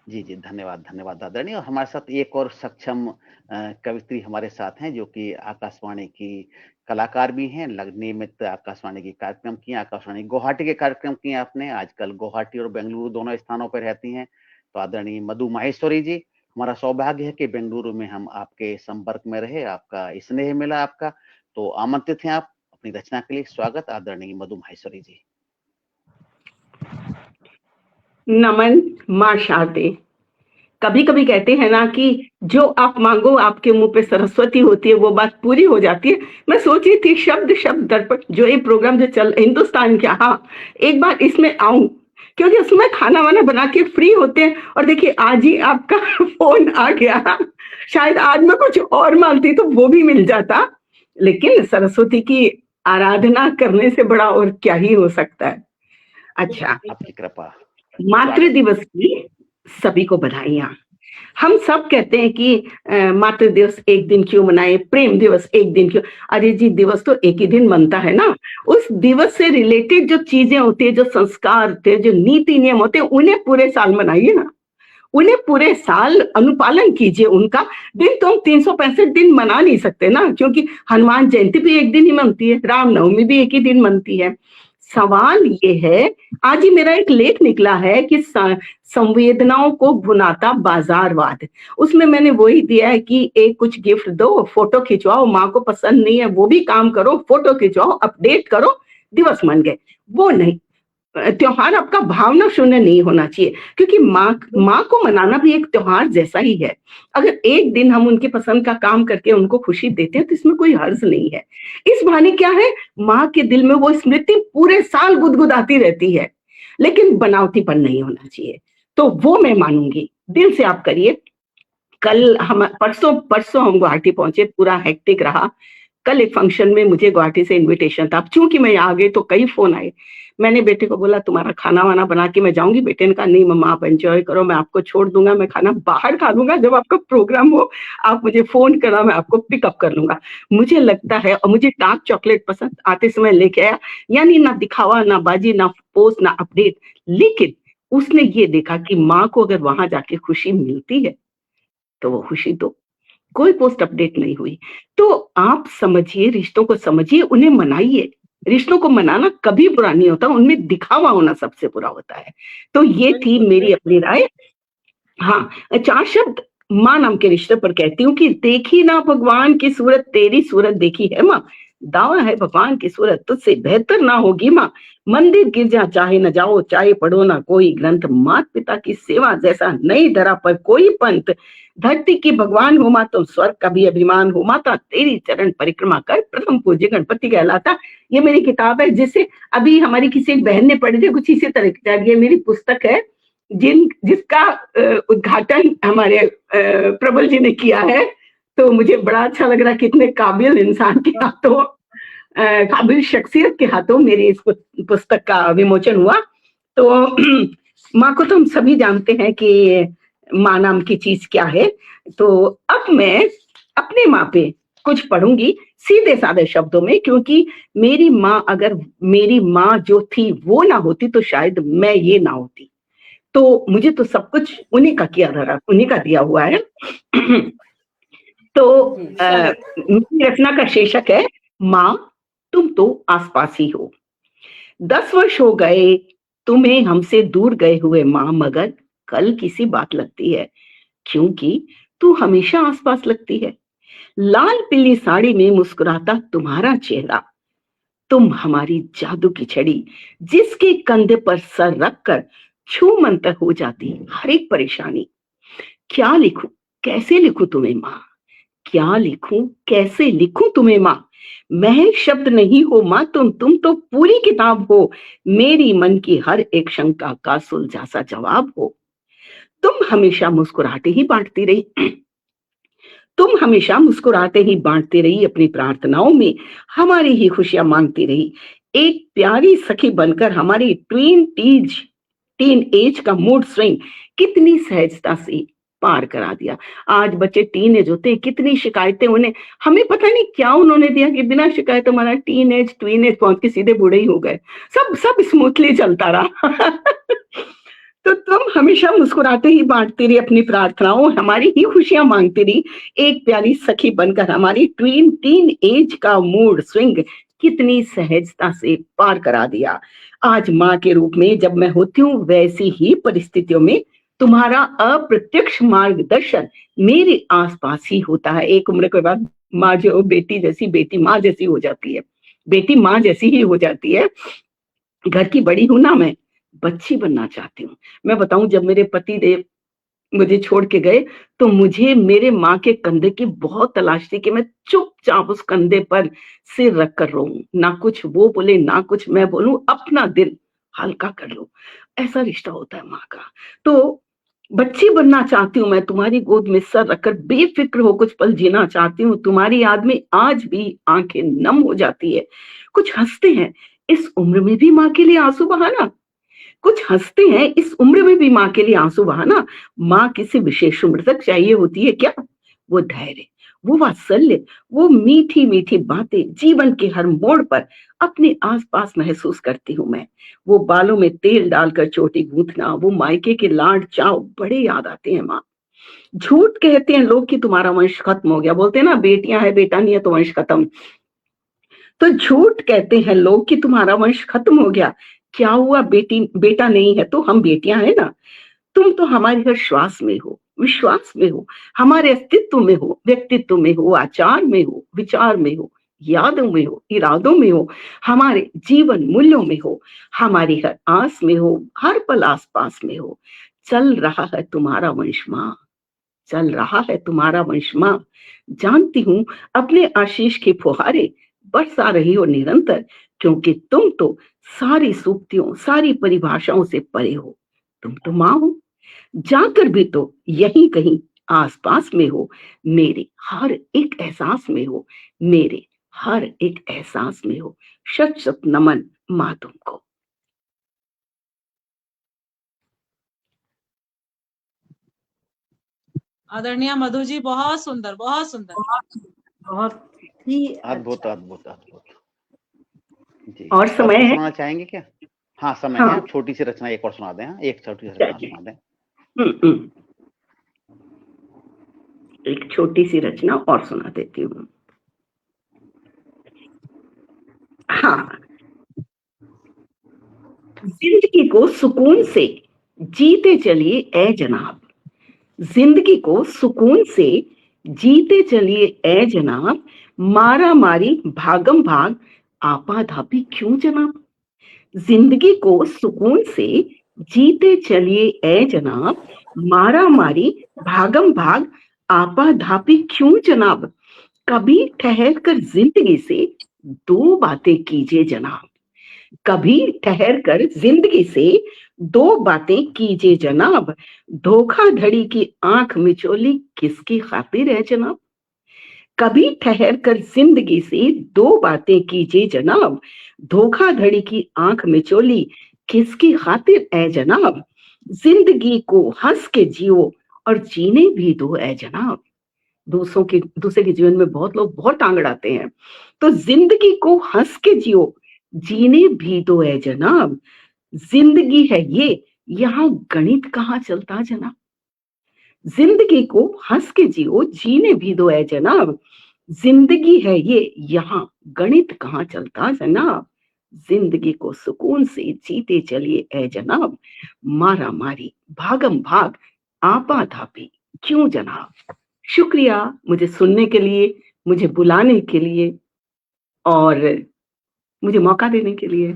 जी जी, धन्यवाद धन्यवाद आदरणीय। और हमारे साथ एक और सक्षम कवित्री हमारे साथ हैं, जो कि आकाशवाणी की कलाकार भी हैं, नियमित आकाशवाणी के कार्यक्रम किए, आकाशवाणी गुवाहाटी के कार्यक्रम किए आपने। आजकल गुवाहाटी और बेंगलुरु दोनों स्थानों पर रहती हैं। तो आदरणीय मधु माहेश्वरी जी, हमारा सौभाग्य है कि बेंगलुरु में हम आपके संपर्क में रहे, आपका स्नेह मिला आपका, तो आमंत्रित हैं आप अपनी रचना के लिए। स्वागत आदरणीय मधु माहेश्वरी जी। नमन माँ शारदे। कभी कभी कहते हैं ना कि जो आप मांगो आपके मुंह पे सरस्वती होती है, वो बात पूरी हो जाती है। मैं सोच रही थी शब्द शब्द दर्पण जो ये प्रोग्राम जो चल हिंदुस्तान क्या, हाँ एक बार इसमें आऊं, क्योंकि उसमें खाना वाना बना के फ्री होते हैं। और देखिए आज ही आपका फोन आ गया, शायद आज मैं कुछ और मांगती तो वो भी मिल जाता, लेकिन सरस्वती की आराधना करने से बड़ा और क्या ही हो सकता है। अच्छा, आपकी कृपा। मातृ दिवस की सभी को बधाइयां। हम सब कहते हैं कि मातृ दिवस एक दिन क्यों मनाए, प्रेम दिवस एक दिन क्यों। अरे जी, दिवस तो एक ही दिन बनता है ना। उस दिवस से रिलेटेड जो चीजें होती है, जो संस्कार होते हैं, जो नीति नियम होते हैं, उन्हें पूरे साल मनाइए ना, उन्हें पूरे साल अनुपालन कीजिए। उनका दिन तो हम 365 दिन मना नहीं सकते ना, क्योंकि हनुमान जयंती भी एक दिन ही मनती है, रामनवमी भी एक ही दिन मनती है। सवाल ये है, आज ही मेरा एक लेख निकला है कि संवेदनाओं को भुनाता बाजारवाद, उसमें मैंने वही दिया है कि एक कुछ गिफ्ट दो, फोटो खिंचवाओ, माँ को पसंद नहीं है वो भी काम करो, फोटो खिंचवाओ, अपडेट करो, दिवस मन गए। वो नहीं, त्योहार आपका भावना शून्य नहीं होना चाहिए, क्योंकि माँ को मनाना भी एक त्योहार जैसा ही है। अगर एक दिन हम उनके पसंद का काम करके उनको खुशी देते हैं तो इसमें कोई हर्ज नहीं है। इस बहाने क्या है, माँ के दिल में वो स्मृति पूरे साल गुदगुदाती रहती है, लेकिन बनावटीपन नहीं होना चाहिए। तो वो मैं मानूंगी, दिल से आप करिए। कल हम परसों हम गुवाहाटी पहुंचे, पूरा हेक्टिक रहा। कल एक फंक्शन में मुझे गुवाहाटी से इनविटेशन था, चूंकि मैं यहाँ आ गई तो कई फोन आए। मैंने बेटे को बोला तुम्हारा खाना वाना बना के मैं जाऊंगी। बेटे ने कहा नहीं मम्मा आप एंजॉय करो, मैं आपको छोड़ दूंगा, मैं खाना बाहर खा लूंगा, जब आपका प्रोग्राम हो आप मुझे फोन करना, मैं आपको पिकअप कर लूंगा। मुझे लगता है, और मुझे डार्क चॉकलेट पसंद, आते समय लेके आया। यानी ना दिखावा, ना बाजी, ना पोस्ट, ना अपडेट, लेकिन उसने ये देखा कि माँ को अगर वहां जाके खुशी मिलती है तो वो खुशी दो। कोई पोस्ट अपडेट नहीं हुई। तो आप समझिए, रिश्तों को समझिए, उन्हें मनाइए। रिश्तों को मनाना कभी बुरा नहीं होता, उनमें दिखावा होना सबसे बुरा होता है। तो ये थी मेरी अपनी राय। हाँ, 4 शब्द माँ नाम के रिश्ते पर कहती हूँ कि देखी ना भगवान की सूरत, तेरी सूरत देखी है माँ। दावा है भगवान की सूरत तुझसे बेहतर ना होगी माँ। मंदिर गिरजा चाहे न जाओ, चाहे पढ़ो ना कोई ग्रंथ, माता पिता की सेवा जैसा नहीं धरा पर कोई पंथ। धरती की भगवान हो माँ, तुम स्वर्ग का भी अभिमान हो माता, तेरी चरण परिक्रमा कर प्रथम पूज्य गणपति कहलाता। ये मेरी किताब है, जिसे अभी हमारी किसी एक बहन ने पढ़ी थी, कुछ इसी तरह की। ये मेरी पुस्तक है जिसका उद्घाटन हमारे प्रबल जी ने किया है। तो मुझे बड़ा अच्छा लग रहा है, कितने काबिल इंसान के हाथों, काबिल शख्सियत के हाथों मेरी इस पुस्तक का विमोचन हुआ। तो माँ को तो हम सभी जानते हैं कि माँ नाम की चीज क्या है। तो अब मैं अपने माँ पे कुछ पढ़ूंगी सीधे साधे शब्दों में, क्योंकि मेरी माँ, अगर मेरी माँ जो थी वो ना होती तो शायद मैं ये ना होती। तो मुझे तो सब कुछ उन्हीं का किया धरा, उन्हीं का दिया हुआ है। तो मेरी रचना का शीर्षक है माँ तुम तो आसपास ही हो। 10 वर्ष हो गए तुम्हें हमसे दूर गए हुए माँ, मगर कल किसी बात लगती है, क्योंकि तू हमेशा आसपास लगती है। लाल पीली साड़ी में मुस्कुराता तुम्हारा चेहरा, तुम हमारी जादू की छड़ी, जिसके कंधे पर सर रखकर छू मंतर हो जाती हर एक परेशानी। क्या लिखूं, कैसे लिखूं तुम्हें माँ, क्या लिखूं, कैसे लिखूं तुम्हें माँ। महज शब्द नहीं हो माँ तुम तो पूरी किताब हो, मेरी मन की हर एक शंका का सुलझा सा जवाब हो। तुम हमेशा मुस्कुराते ही बांटती रही, तुम हमेशा मुस्कुराते ही बांटती रही अपनी प्रार्थनाओं में, हमारी ही खुशियां मांगती रही। एक प्यारी सखी बनकर हमारी टीन एज का मूड स्विंग कितनी सहजता से पार करा दिया। आज बच्चे टीन एज होते हैं, कितनी शिकायतें उन्हें, हमें पता नहीं क्या उन्होंने दिया कि बिना शिकायत हमारा टीन एज पहुंच के सीधे बूढ़े ही हो गए। सब स्मूथली चलता रहा। तो तुम हमेशा मुस्कुराते ही बांटती रही अपनी प्रार्थनाओं, हमारी ही खुशियां मांगती रही। एक प्यारी सखी बनकर हमारी टीन एज का मूड स्विंग कितनी सहजता से पार करा दिया। आज माँ के रूप में जब मैं होती हूँ, वैसी ही परिस्थितियों में तुम्हारा अप्रत्यक्ष मार्गदर्शन मेरे आसपास ही होता है। एक उम्र के बाद माँ जो बेटी जैसी, बेटी माँ जैसी हो जाती है, बेटी माँ जैसी ही हो जाती है। घर की बड़ी हूं ना, मैं बच्ची बनना चाहती हूँ। मैं बताऊं, जब मेरे पति देव मुझे छोड़ के गए तो मुझे मेरे माँ के कंधे की बहुत तलाश थी कि मैं चुपचाप उस कंधे पर सिर रख कर रोऊं, ना कुछ वो बोले ना कुछ मैं बोलूं, अपना दिल हल्का कर लूं। ऐसा रिश्ता होता है माँ का। तो बच्ची बनना चाहती हूँ मैं, तुम्हारी गोद में सर रखकर बेफिक्र हो कुछ पल जीना चाहती हूँ। तुम्हारी याद में आज भी आंखें नम हो जाती है। कुछ हंसते हैं इस उम्र में भी माँ के लिए आंसू बहाना, कुछ हंसते हैं इस उम्र में भी माँ के लिए आंसू बहाना। माँ किसी विशेष उम्र तक चाहिए होती है क्या? वो धैर्य, वो वात्सल्य, वो मीठी मीठी बातें जीवन के हर मोड़ पर अपने आसपास महसूस करती हूँ मैं। वो बालों में तेल डालकर चोटी गूंथना, वो मायके के लाड चाव बड़े याद आते हैं माँ। झूठ कहते हैं लोग कि तुम्हारा वंश खत्म हो गया, बोलते हैं ना बेटियां है बेटा नहीं है तो वंश खत्म। तो झूठ कहते हैं लोग कि तुम्हारा वंश खत्म हो गया, क्या हुआ बेटा नहीं है तो हम बेटियां हैं ना। तुम तो हमारे हर श्वास में हो, विश्वास में हो, हमारे अस्तित्व में हो, व्यक्तित्व में हो, आचार में हो, विचार में हो, यादों में हो, इरादों में हो, हमारे जीवन मूल्यों में हो, हमारी हर आस में हो, हर पल आसपास में हो। चल रहा है तुम्हारा वंश माँ, चल रहा है तुम्हारा वंश माँ। जानती हूँ अपने आशीष की फुहारे बरसा रही हो निरंतर, क्योंकि तुम तो सारी सूक्तियों, सारी परिभाषाओं से परे हो। तुम तो माँ हो, जाकर भी तो यहीं कहीं आसपास में हो, मेरे हर एक एहसास में हो, मेरे हर एक एहसास में हो। शत शत नमन माँ तुमको। आदरणीय मधु जी, बहुत सुंदर, बहुत सुंदर। बहुत ही अद्भुत अद्भुत अद्भुत जी। और समय है? सुनाना चाहेंगे क्या? हाँ समय है, छोटी सी रचना एक और सुना दें। एक छोटी सी रचना सुना दें। एक छोटी सी रचना और सुना देती हूँ। हाँ, जिंदगी को सुकून से जीते चलिए ए जनाब, जिंदगी को सुकून से जीते चलिए ए जनाब, मारा मारी भागम भाग आपाधापी क्यों जनाब, जिंदगी को सुकून से जीते चलिए ए जनाब, मारा मारी भागम भाग आपाधापी क्यों जनाब, कभी ठहर कर जिंदगी से दो बातें कीजिए जनाब, कभी ठहर कर जिंदगी से दो बातें कीजिए जनाब, धोखाधड़ी की आंख मिचोली किसकी खातिर है जनाब, कभी ठहर कर जिंदगी से दो बातें कीजिए जनाब, धोखाधड़ी की आंख मिचोली किसकी खातिर है जनाब, जिंदगी को हंस के जियो और जीने भी दो है जनाब, दूसरे के जीवन में बहुत लोग बहुत टांग अड़ाते हैं, तो जिंदगी को हंस के जियो जीने भी दो है जनाब, जिंदगी है ये यहाँ गणित कहाँ चलता जनाब, जिंदगी को हंस के जियो जीने भी दो है जनाब, जिंदगी है ये यहाँ गणित कहाँ चलता जनाब, जिंदगी को सुकून से जीते चलिए ए जनाब, मारा मारी भागम भाग आपाधापी क्यों जनाब। शुक्रिया मुझे सुनने के लिए, मुझे बुलाने के लिए और मुझे मौका देने के लिए।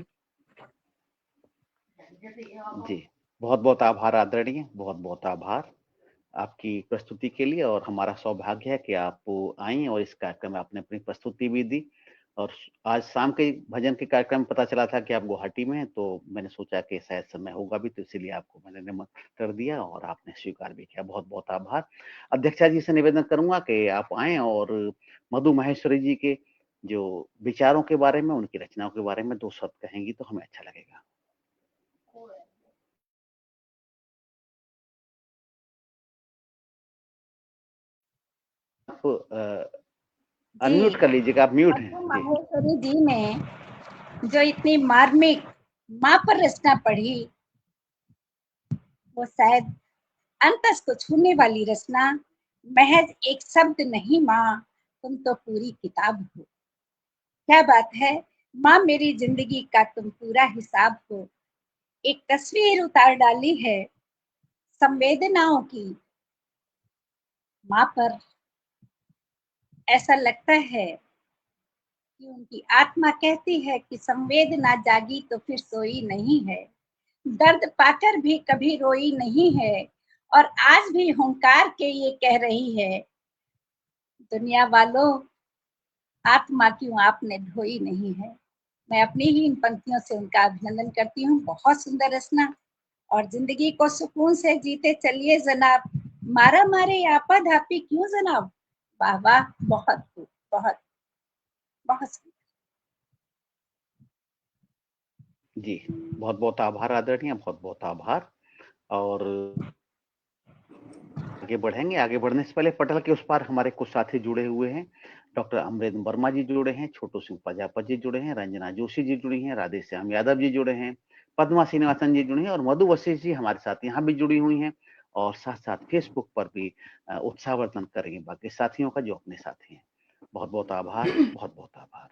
जी, बहुत बहुत आभार आदरणीय, बहुत बहुत आभार आपकी प्रस्तुति के लिए, और हमारा सौभाग्य है कि आप आई और इस कार्यक्रम में आपने अपनी प्रस्तुति भी दी। और आज शाम के भजन के कार्यक्रम में पता चला था कि आप गुवाहाटी में हैं, तो मैंने सोचा कि शायद समय होगा भी, तो इसीलिए आपको मैंने निमंत्रण दिया और आपने स्वीकार भी किया। बहुत बहुत आभार। अध्यक्षा जी से निवेदन करूंगा कि आप आए और मधु महेश्वरी जी के जो विचारों के बारे में, उनकी रचनाओं के बारे में दो शब्द कहेंगी तो हमें अच्छा लगेगा। अनम्यूट कर लीजिएगा, आप म्यूट हैं मधु जी। महेश्वरी जी ने जो इतनी मार्मिक माँ पर रचना पढ़ी, वो शायद अंतस को छूने वाली रचना, महज एक शब्द नहीं माँ तुम तो पूरी किताब हो, क्या बात है माँ मेरी जिंदगी का तुम पूरा हिसाब हो, एक तस्वीर उतार डाली है संवेदनाओं की माँ पर, ऐसा लगता है कि उनकी आत्मा कहती है कि संवेदना जागी तो फिर सोई नहीं है, दर्द पाकर भी कभी रोई नहीं है, और आज भी हुंकार के ये कह रही है दुनिया वालों आत्मा क्यों आपने ढोई नहीं है। मैं अपनी ही इन पंक्तियों से उनका अभिनंदन करती हूँ। बहुत सुंदर रचना। और जिंदगी को सुकून से जीते चलिए जनाब, मारा मारे आपा धापी क्यों जनाब। वाह वाह, बहुत खूब, बहुत बहुत सुंदर। जी, बहुत बहुत आभार आदरणीय, बहुत बहुत आभार। और आगे बढ़ेंगे। आगे बढ़ने से पहले पटल के उस पार हमारे कुछ साथी जुड़े हुए हैं। डॉक्टर अमरेंद्र वर्मा जी जुड़े हैं, छोटू सिंह प्रजापत जी जुड़े हैं, रंजना जोशी जी जुड़ी हैं, राधे श्याम यादव जी जुड़े हैं, पद्मा श्रीनिवासन जी जुड़े हैं, और मधु वशिष्ठ जी हमारे साथ यहाँ भी जुड़ी हुई हैं, और साथ साथ फेसबुक पर भी उत्साहवर्धन करेंगे बाकी साथियों का जो अपने साथी हैं। बहुत बहुत आभार, बहुत बहुत आभार।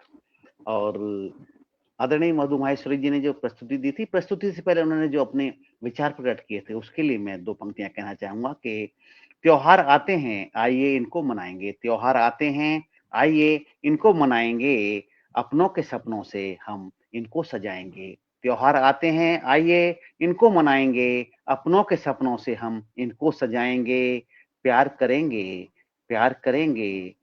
और आदरणीय मधु महेश्वरी जी ने जो प्रस्तुति दी थी, प्रस्तुति से पहले उन्होंने जो अपने विचार प्रकट किए थे, उसके लिए मैं दो पंक्तियां कहना चाहूंगा कि त्योहार आते हैं आइए इनको मनाएंगे, त्योहार आते हैं आइए इनको मनाएंगे, अपनों के सपनों से हम इनको सजाएंगे, त्योहार आते हैं आइए इनको मनाएंगे, अपनों के सपनों से हम इनको सजाएंगे, प्यार करेंगे, प्यार करेंगे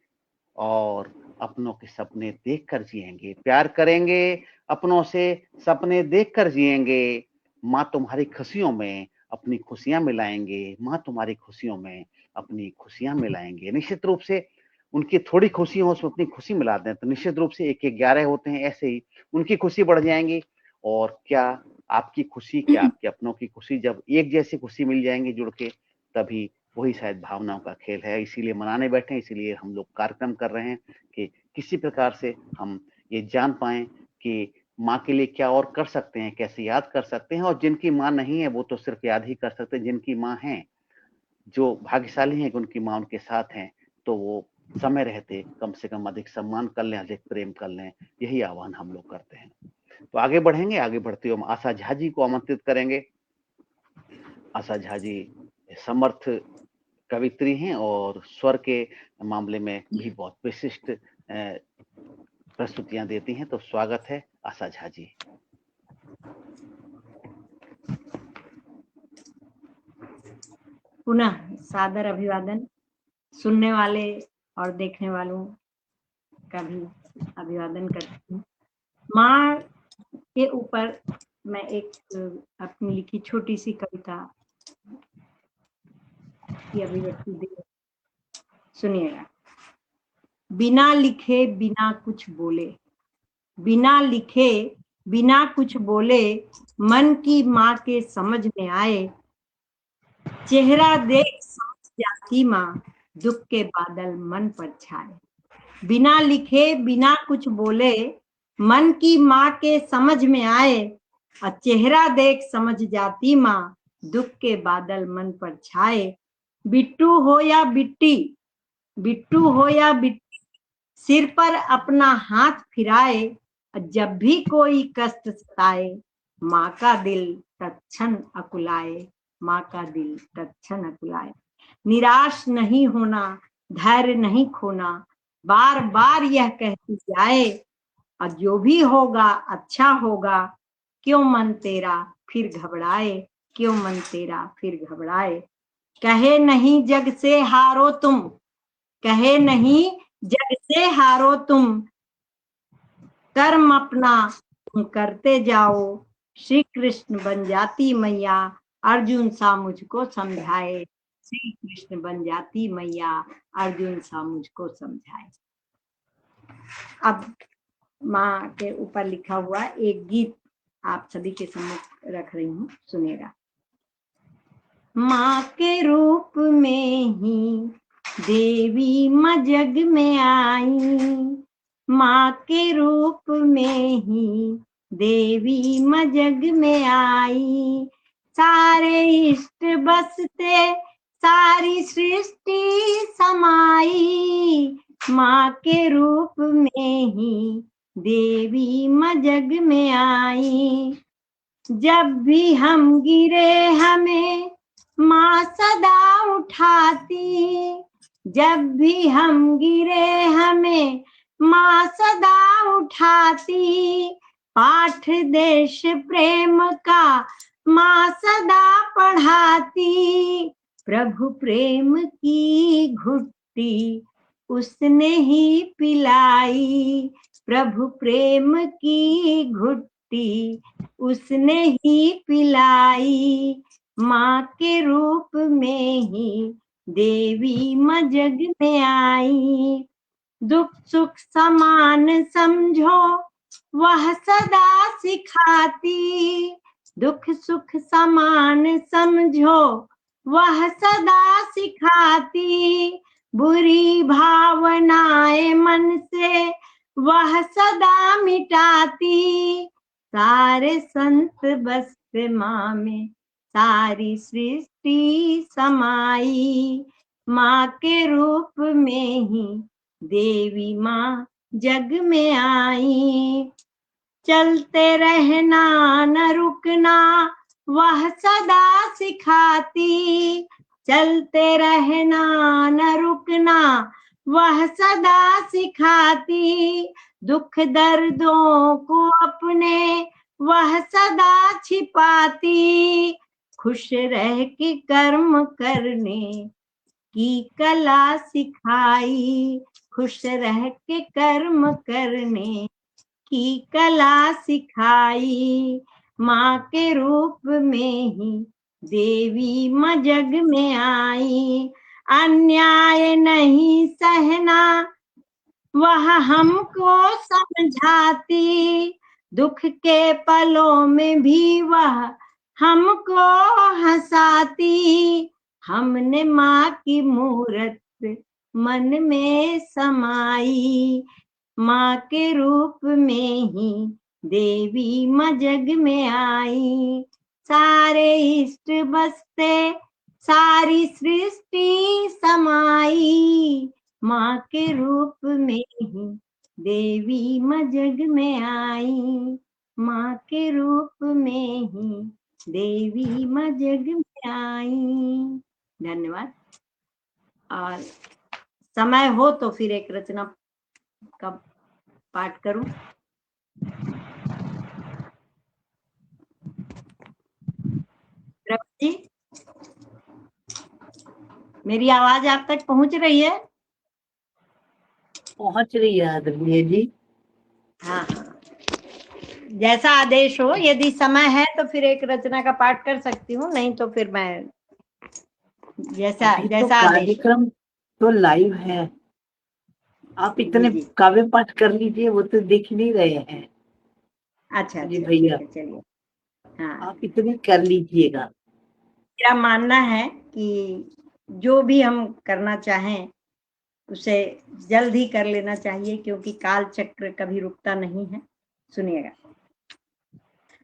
और अपनों के सपने देखकर जिएंगे, प्यार करेंगे, अपनों से सपने देखकर जिएंगे, माँ तुम्हारी खुशियों में अपनी खुशियां मिलाएंगे, माँ तुम्हारी खुशियों में अपनी खुशियां मिलाएंगे। निश्चित रूप से उनकी थोड़ी खुशी हो उसमें अपनी खुशी मिला दें तो निश्चित रूप से 1 11 होते हैं, ऐसे ही उनकी खुशी बढ़ जाएंगी। और क्या आपकी खुशी, क्या आपके अपनों की खुशी जब एक जैसी खुशी मिल जाएंगी जुड़ के, तभी वही शायद भावनाओं का खेल है। इसीलिए मनाने बैठे, इसीलिए हम लोग कार्यक्रम कर रहे हैं कि किसी प्रकार से हम ये जान पाएं कि माँ के लिए क्या और कर सकते हैं, कैसे याद कर सकते हैं। और जिनकी माँ नहीं है वो तो सिर्फ याद ही कर सकते हैं, जिनकी माँ हैं, जो भाग्यशाली हैं कि उनकी माँ उनके साथ हैं, तो वो समय रहते कम से कम अधिक सम्मान कर लें, अधिक प्रेम कर लें। यही आह्वान हम लोग करते हैं। तो आगे बढ़ेंगे। आगे बढ़ते हुए हम आशा झा जी को आमंत्रित करेंगे। आशा झा जी समर्थ कवित्री हैं और स्वर के मामले में भी बहुत विशिष्ट प्रस्तुतियां देती हैं। तो स्वागत है आशा झा जी। पुनः सादर अभिवादन। सुनने वाले और देखने वालों का भी अभिवादन करती हूँ। माँ के ऊपर मैं एक अपनी लिखी छोटी सी कविता की अभिव्यक्ति दे, सुनिएगा। बिना लिखे बिना कुछ बोले, बिना लिखे बिना कुछ बोले, मन की माँ के समझ में आए, चेहरा देख समझ जाती माँ, दुख के बादल मन पर छाए। बिना लिखे बिना कुछ बोले, मन की माँ के समझ में आए, और चेहरा देख समझ जाती माँ, दुख के बादल मन पर छाए। बिट्टू हो या बिट्टी, बिट्टू हो या बिट्टी, सिर पर अपना हाथ फिराए, जब भी कोई कष्ट सताए, माँ का दिल तत्क्षण अकुलाए, माँ का दिल तत्क्षण अकुलाए। निराश नहीं होना, धैर्य नहीं खोना, बार बार यह कहती जाए, और जो भी होगा अच्छा होगा, क्यों मन तेरा फिर घबराए, क्यों मन तेरा फिर घबराए। कहे नहीं जग से हारो तुम, कहे नहीं जग से हारो तुम, कर्म अपना तुम करते जाओ, श्री कृष्ण बन जाती मैया, अर्जुन सा मुझको समझाए, श्री कृष्ण बन जाती मैया, अर्जुन सा मुझको समझाए। अब माँ के ऊपर लिखा हुआ एक गीत आप सभी के सम्मुख रख रही हूँ, सुनेगा। माँ के रूप में ही देवी माँ जग में आई, माँ के रूप में ही देवी माँ जग में आई, सारे इष्ट बसते सारी सृष्टि समाई, माँ के रूप में ही देवी माँ जग में आई। जब भी हम गिरे हमें माँ सदा उठाती, जब भी हम गिरे हमें माँ सदा उठाती, पाठ देश प्रेम का माँ सदा पढ़ाती, प्रभु प्रेम की घुट्टी उसने ही पिलाई, प्रभु प्रेम की घुट्टी उसने ही पिलाई, माँ के रूप में ही देवी माँ जग में आई। दुख सुख समान समझो वह सदा सिखाती, दुख सुख समान समझो वह सदा सिखाती, बुरी भावनाएं मन से वह सदा मिटाती, सारे संत बसते माँ में सारी सृष्टि समाई, माँ के रूप में ही देवी माँ जग में आई। चलते रहना न रुकना वह सदा सिखाती, चलते रहना न रुकना वह सदा सिखाती, दुख दर्दों को अपने वह सदा छिपाती, खुश रह के कर्म करने की कला सिखाई, खुश रह के कर्म करने की कला सिखाई, माँ के रूप में ही देवी माँ जग में आई। अन्याय नहीं सहना वह हमको समझाती, दुख के पलों में भी वह हमको हंसाती, हमने माँ की मूरत मन में समाई, माँ के रूप में ही देवी माँ जग में आई। सारे इष्ट बसते सारी सृष्टि समाई, माँ के रूप में ही देवी माँ जग में आई, माँ के रूप में ही देवी माँ जग में आई। धन्यवाद। और समय हो तो फिर एक रचना का पाठ करूं। प्रभु जी, मेरी आवाज आप तक पहुंच रही है? पहुंच रही है आदरणीय जी। हाँ हाँ, जैसा आदेश हो। यदि समय है तो फिर एक रचना का पाठ कर सकती हूँ, नहीं तो फिर मैं जैसा अभी तो जैसा आदेश। कार्यक्रम तो लाइव है, आप इतने जी, जी। काव्य पाठ कर लीजिए, वो तो देख नहीं रहे हैं। अच्छा जी अच्छा, भैया, ठीक है, चलिए। हाँ, आप इतने कर लीजिएगा। मेरा मानना है कि जो भी हम करना चाहें उसे जल्द ही कर लेना चाहिए, क्योंकि काल चक्र कभी रुकता नहीं है। सुनिएगा।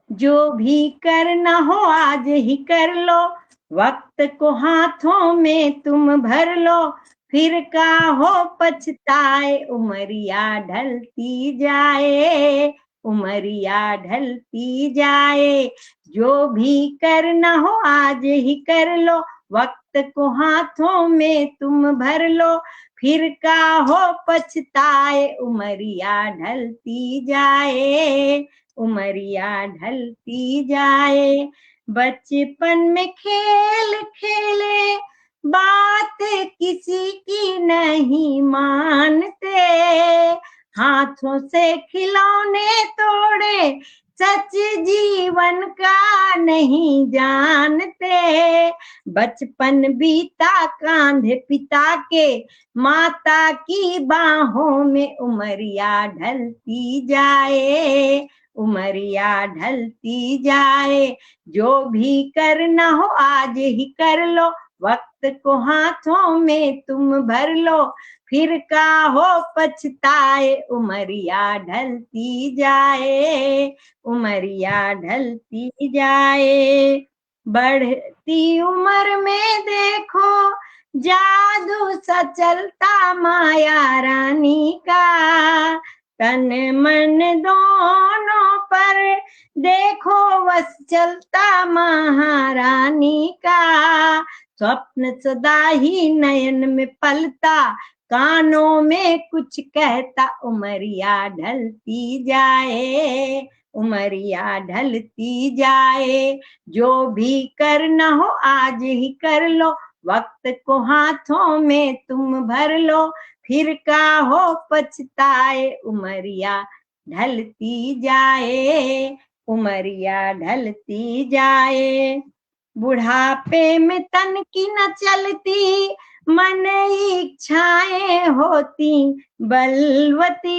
जो भी करना हो आज ही कर लो, वक्त को हाथों में तुम भर लो, फिर का हो पछताए, उमरिया ढलती जाए, उमरिया ढलती जाए। जो भी करना हो आज ही कर लो, वक्त को हाथों में तुम भर लो, फिर का हो पछताए, उमरिया ढलती जाए, उमरिया ढलती जाए। बचपन में खेल खेले, बात किसी की नहीं मानते, हाथों से खिलौने तोड़े, सच जीवन का नहीं जानते। बचपन बीता कांधे पिता के, माता की बाहों में, उमरिया ढलती जाए, उमरिया ढलती जाए। जो भी करना हो आज ही कर लो, वक्त को हाथों में तुम भर लो, फिर का हो पछताए, उमरिया ढलती जाए, उमरिया ढलती जाए। बढ़ती उम्र में देखो जादू सा चलता माया रानी का, तन मन दोनों पर देखो बस चलता महारानी का। स्वप्न सदा ही नयन में पलता, कानों में कुछ कहता, उमरिया ढलती जाए, उमरिया ढलती जाए। जो भी करना हो आज ही कर लो, वक्त को हाथों में तुम भर लो, फिर का हो पछताए, उमरिया ढलती जाए, उमरिया ढलती जाए। बुढ़ापे में तन की न चलती, मन इच्छाएं होती बलवती,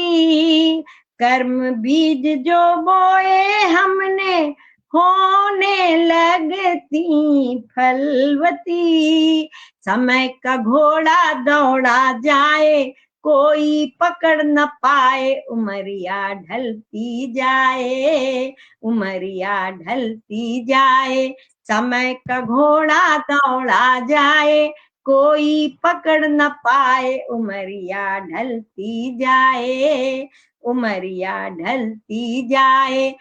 कर्म बीज जो बोए हमने, होने लगती फलवती। समय का घोड़ा दौड़ा जाए, कोई पकड़ न पाए, उमरिया ढलती जाए, उमरिया ढलती जाए। समय का घोड़ा दौड़ा जाए, कोई पकड़ न पाए, उमरिया ढलती जाए, उमरिया ढलती जाए।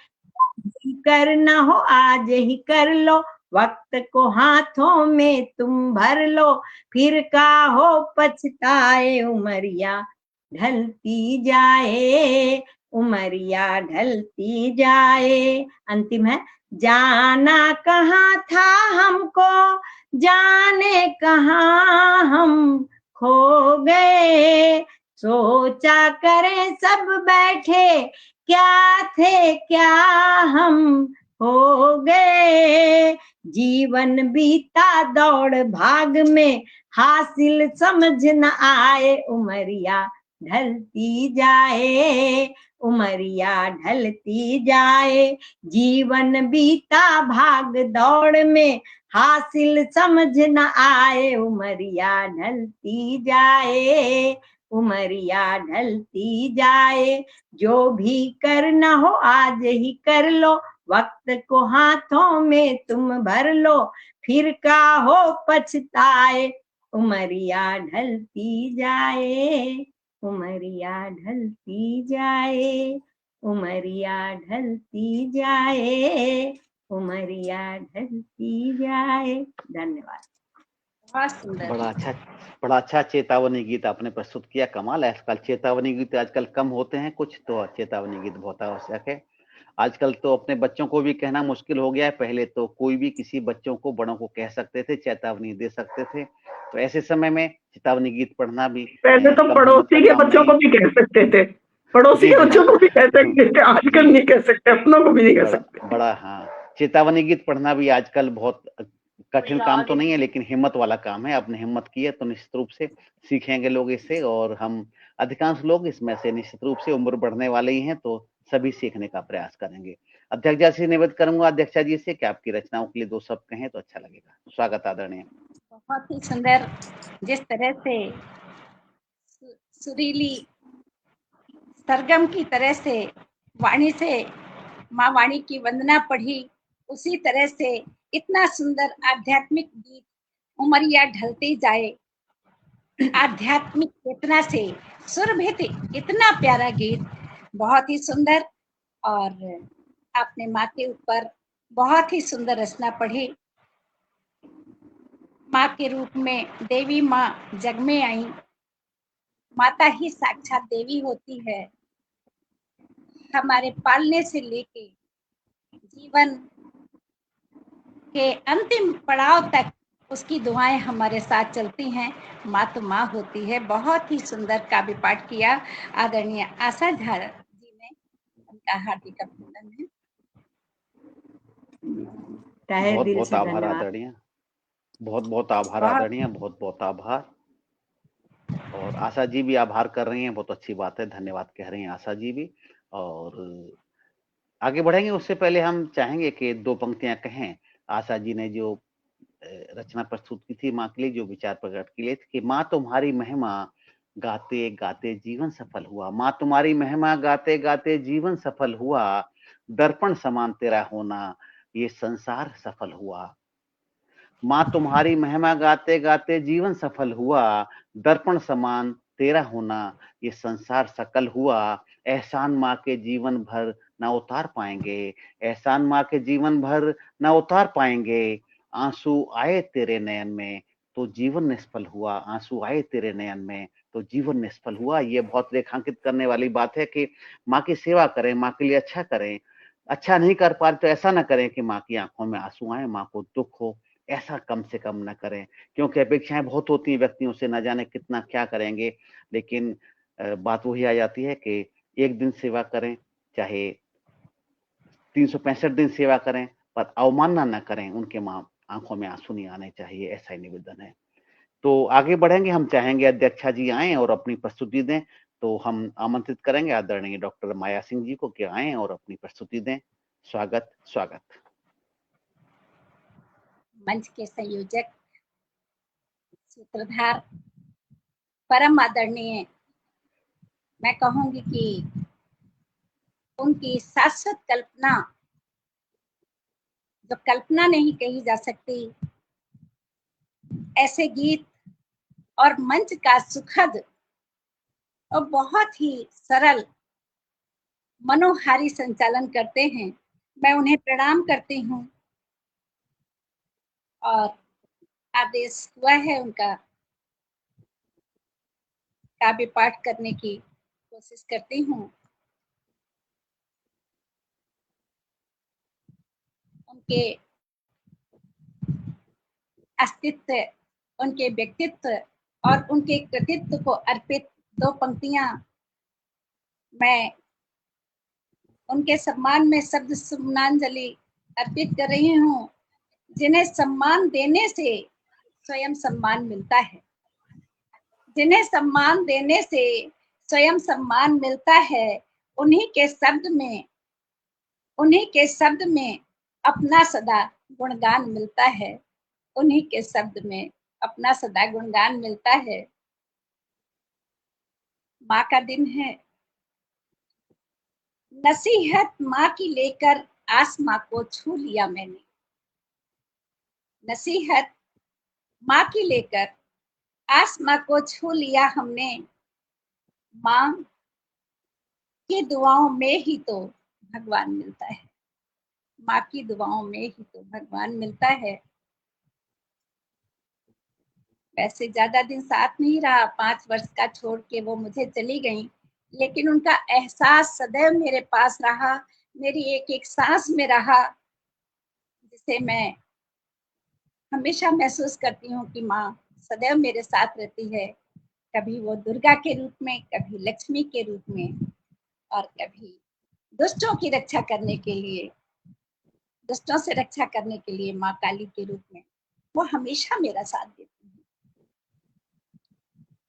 करना हो आज ही कर लो, वक्त को हाथों में तुम भर लो, फिर का हो पछताए, उमरिया ढलती जाए, उमरिया ढलती जाए। अंतिम है। जाना कहाँ था हमको, जाने कहाँ हम खो गए, सोचा करें सब बैठे, क्या थे क्या हम हो गए। जीवन बीता दौड़ भाग में, हासिल समझ न आए, उमरिया ढलती जाए, उमरिया ढलती जाए। जीवन बीता भाग दौड़ में, हासिल समझ न आए, उमरिया ढलती जाए, उमरिया ढलती जाए। जो भी करना हो आज ही कर लो, वक्त को हाथों में तुम भर लो, फिर का हो पछताए, उमरिया ढलती जाए, उमरिया ढलती जाए, उमरिया ढलती जाए, उमरिया ढलती जाए। धन्यवाद। बहुत सुंदर। बड़ा अच्छा चेतावनी गीत आपने प्रस्तुत किया। कमाल है। आजकल चेतावनी गीत आजकल कम होते हैं कुछ, तो चेतावनी गीत बहुत आवश्यक है। आजकल तो अपने बच्चों को भी कहना मुश्किल हो गया है। पहले तो कोई भी किसी बच्चों को, बड़ों को कह सकते थे, चेतावनी दे सकते थे। तो ऐसे समय में चेतावनी गीत पढ़ना भी पहले तो कम हिम्मत पड़ोसी का के काम बच्चों नहीं को भी कह सकते थे, पड़ोसी जी के जी बच्चों को भी कह सकते थे, आजकल नहीं कह सकते, अपनों को भी नहीं कह सकते। बड़ा हाँ, चेतावनी गीत पढ़ना भी आजकल बहुत कठिन काम तो नहीं है, लेकिन हिम्मत वाला काम है। आपने हिम्मत की है तो निश्चित रूप से सीखेंगे लोग इससे, और हम अधिकांश लोग इसमें से निश्चित रूप से उम्र बढ़ने वाले ही हैं, तो सभी सीखने का प्रयास करेंगे। अध्यक्षा जी से निवेदन करूंगा, अध्यक्षा जी से, कि आपकी रचनाओं के लिए 2 शब्द कहें तो अच्छा लगेगा। स्वागत आदरणीय। बहुत ही सुंदर, जिस तरह से सुरीली सरगम की तरह से वाणी से माँ वाणी की वंदना पढ़ी, उसी तरह से इतना सुंदर आध्यात्मिक गीत उमरिया ढलती जाए, आध्यात्मिक चेतना से सुरभित इतना प्यारा गीत, बहुत ही सुंदर। और आपने माँ के ऊपर बहुत ही सुंदर रचना पढ़ी। माँ के रूप में देवी माँ जग में आई, माता ही साक्षात देवी होती है। हमारे पालने से लेके जीवन के अंतिम पड़ाव तक उसकी दुआएं हमारे साथ चलती हैं। माँ तो माँ होती है। बहुत ही सुंदर काव्य पाठ किया आदरणीय आशा झा जी ने, उनका हार्दिक अभिनंदन है। तहे बहुत दिल बहुत से आभार धन्यवाद। आदरणीय, बहुत बहुत आभार आदरणीय, बहुत बहुत आभार। और आशा जी भी आभार कर रही हैं, बहुत अच्छी बात है, धन्यवाद कह रही हैं आशा जी भी। और आगे बढ़ेंगे उससे पहले हम चाहेंगे कि 2 पंक्तियां कहें। आशा जी ने जो रचना प्रस्तुत की थी माँ के लिए, जो विचार प्रकट किए थे कि माँ तुम्हारी महिमा गाते गाते जीवन सफल हुआ, माँ तुम्हारी महिमा गाते गाते जीवन सफल हुआ, दर्पण समान तेरा होना ये संसार सफल हुआ। माँ तुम्हारी महिमा गाते गाते जीवन सफल हुआ, दर्पण समान तेरा होना ये संसार सकल हुआ। एहसान माँ के जीवन भर ना उतार पाएंगे, एहसान माँ के जीवन भर ना उतार पाएंगे। आंसू आए तेरे नयन में तो जीवन निष्फल हुआ, आंसू आए तेरे नयन में तो जीवन निष्फल हुआ। ये बहुत रेखांकित करने वाली बात है कि माँ की सेवा करें, माँ के लिए अच्छा करें। अच्छा नहीं कर पा रहे तो ऐसा ना करें कि माँ की आंखों में आंसू आए, माँ को दुख हो, ऐसा कम से कम न करें। क्योंकि अपेक्षाएं बहुत होती हैं व्यक्तियों से, न जाने कितना क्या करेंगे। लेकिन बात वही आ जाती है कि एक दिन सेवा करें, चाहे 365 दिन सेवा करें, पर अवमानना न करें। उनके माँ आंखों में आंसू नहीं आने चाहिए, ऐसा ही निवेदन है। तो आगे बढ़ेंगे, हम चाहेंगे अध्यक्षा जी आए और अपनी प्रस्तुति दें। तो हम आमंत्रित करेंगे आदरणीय डॉक्टर माया सिंह जी को कि आए और अपनी प्रस्तुति दें। स्वागत स्वागत। मंच के संयोजक, सूत्रधार, परम आदरणीय, मैं कहूंगी कि उनकी शाश्वत कल्पना, जो कल्पना नहीं कही जा सकती, ऐसे गीत और मंच का सुखद और बहुत ही सरल मनोहारी संचालन करते हैं। मैं उन्हें प्रणाम करती हूँ और आदेश हुआ है उनका काव्य पाठ करने की कोशिश करती हूँ। उनके अस्तित्व, उनके व्यक्तित्व और उनके कृतित्व को अर्पित 2 पंक्तियां मैं उनके सम्मान में शब्द सुमनांजलि अर्पित कर रही हूँ। जिन्हें सम्मान देने से स्वयं सम्मान मिलता है, जिन्हें सम्मान देने से स्वयं सम्मान मिलता है, उन्हीं के शब्द में अपना सदा गुणगान मिलता है, उन्हीं के शब्द में अपना सदा गुणगान मिलता है। माँ का दिन है, नसीहत माँ की लेकर आसमां को छू लिया मैंने, नसीहत माँ की लेकर आसमां को छू लिया हमने, माँ की दुआओं में ही तो भगवान मिलता है, माँ की दुआओं में ही तो भगवान मिलता है। वैसे ज्यादा दिन साथ नहीं रहा, 5 वर्ष का छोड़ के वो मुझे चली गई, लेकिन उनका एहसास सदैव मेरे पास रहा, मेरी एक एक सांस में रहा, जिसे मैं हमेशा महसूस करती हूँ कि माँ सदैव मेरे साथ रहती है। कभी वो दुर्गा के रूप में, कभी लक्ष्मी के रूप में, और कभी दुष्टों की रक्षा करने के लिए, दुष्टों से रक्षा करने के लिए माँ काली के रूप में वो हमेशा मेरा साथ देती है।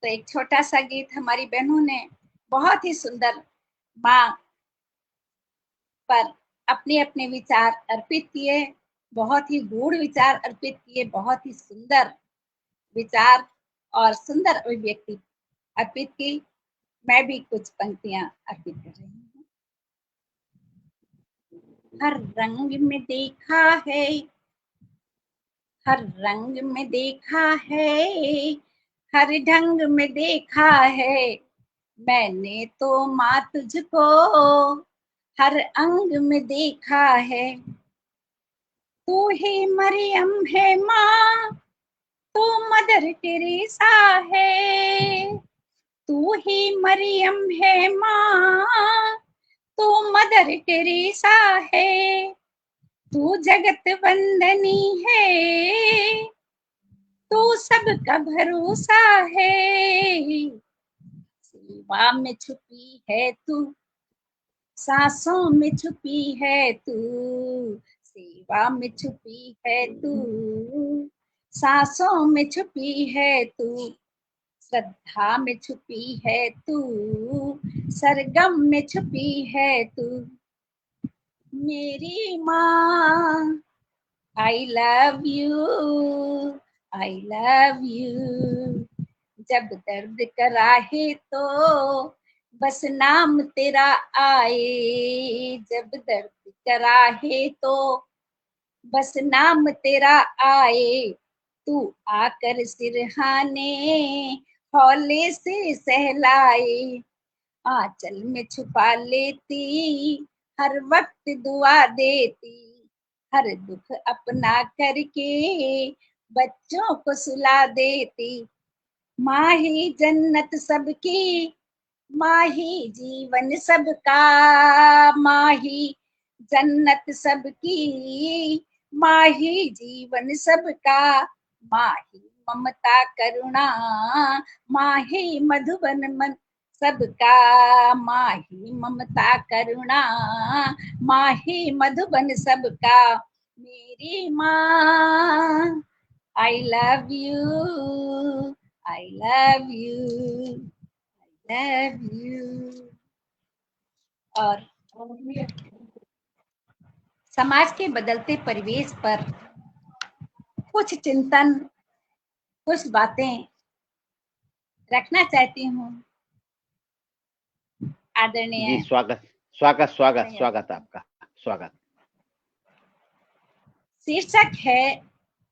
तो एक छोटा सा गीत हमारी बहनों ने बहुत ही सुंदर माँ पर अपने अपने विचार अर्पित किए, बहुत ही गूढ़ विचार अर्पित किए, बहुत ही सुंदर विचार और सुंदर अभिव्यक्ति अर्पित की। मैं भी कुछ पंक्तियां अर्पित कर रही हूँ। हर रंग में देखा है, हर रंग में देखा है, हर ढंग में देखा है, मैंने तो माँ तुझको हर अंग में देखा है। तू ही मरियम है माँ, तू मदर टेरेसा है, तू ही मरियम है माँ, तू मदर टेरेसा है, तू जगत वंदनी है, तू सबका भरोसा है। सेवा में छुपी है तू, सांसों में छुपी है तू, सेवा में छुपी है तू, सांसों में छुपी है तू, श्रद्धा में छुपी है तू, सरगम में छुपी है तू, मेरी माँ। I love you, I love you। जब दर्द कराहे तो बस नाम तेरा आए, जब दर्द कराहे तो बस नाम तेरा आए, तू आकर सिरहाने हौले से सहलाए, आंचल में छुपा लेती, हर वक्त दुआ देती, हर दुख अपना करके बच्चों को सुला देती, माँ ही जन्नत सबकी, माँ ही जीवन सबका, माँ ही जन्नत सबकी, माँ ही जीवन सबका, माँ ही ममता करुणा, माँ ही मधुबन मन सबका, माँ ही ममता करुणा, माँ ही मधुबन सबका, मेरी माँ। I love you, I love you, I love you। और समाज के बदलते परिवेश पर कुछ चिंतन, कुछ बातें रखना चाहती हूँ। आदरणीय जी, स्वागत स्वागत स्वागत स्वागत आपका, स्वागत। शीर्षक है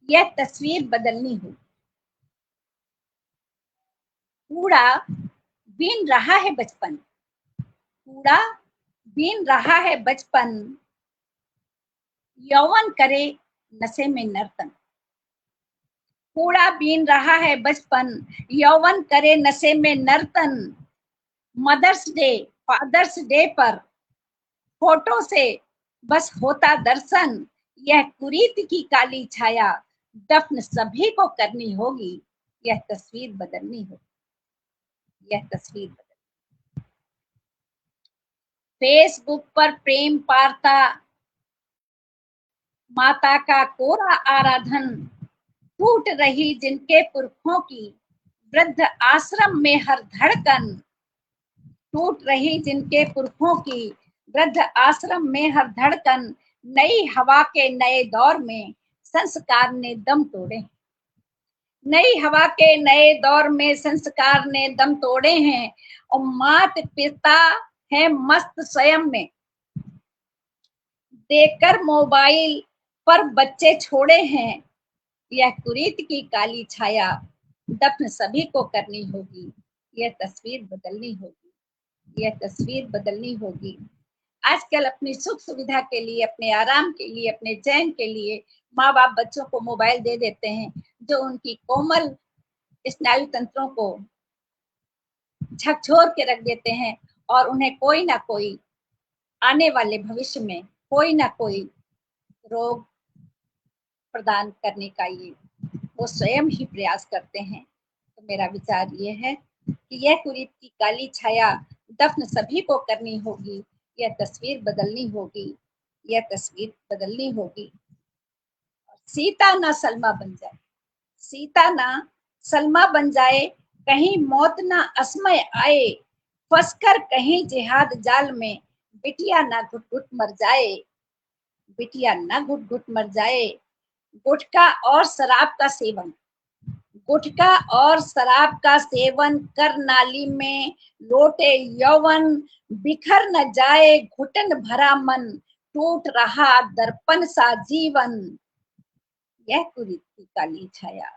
यह तस्वीर बदलनी हो। कूड़ा बीन रहा है बचपन, कूड़ा बीन रहा है बचपन, यौवन करे नशे में नर्तन, कूड़ा बीन रहा है बचपन, यौवन करे नशे में नर्तन, मदर्स डे फादर्स डे पर फोटो से बस होता दर्शन, यह कुरीति की काली छाया दफन सभी को करनी होगी, यह तस्वीर बदलनी होगी, यह तस्वीर बदलनी। फेसबुक पर प्रेम वार्ता, माता का कोरा आराधन, टूट रही जिनके पुरखों की वृद्ध आश्रम में हर धड़कन, टूट रही जिनके पुरखों की वृद्ध आश्रम में हर धड़कन, नई हवा के नए दौर में संस्कार ने दम तोड़े, नई हवा के नए दौर में संस्कार ने दम तोड़े हैं, और मात पिता है मस्त स्वयं में, देकर मोबाइल पर बच्चे छोड़े हैं, यह कुरीति की काली छाया दफन सभी को करनी होगी, यह तस्वीर बदलनी होगी, यह तस्वीर बदलनी होगी। आजकल अपनी सुख सुविधा के लिए, अपने आराम के लिए, अपने चैन के लिए माँ बाप बच्चों को मोबाइल दे देते हैं, जो उनकी कोमल स्नायु तंत्रों को झकझोर के रख देते हैं और उन्हें कोई ना कोई आने वाले भविष्य में कोई ना कोई रोग प्रदान करने का ये वो स्वयं ही प्रयास करते हैं। तो मेरा विचार ये है कि यह कुरीति की काली छाया दफन सभी को करनी होगी, यह तस्वीर बदलनी होगी, यह तस्वीर बदलनी होगी। सीता ना सलमा बन जाए, सीता ना सलमा बन जाए, कहीं मौत ना असमय आए, फंसकर कहीं जिहाद जाल में बिटिया ना घुट घुट मर जाए, बिटिया ना घुट घुट मर जाए। गुटखा और शराब का सेवन, गुटखा और शराब का सेवन कर नाली में लोटे यौवन, बिखर न जाए घुटन भरा मन, टूट रहा दर्पण सा जीवन। यह कुरीति की काली छाया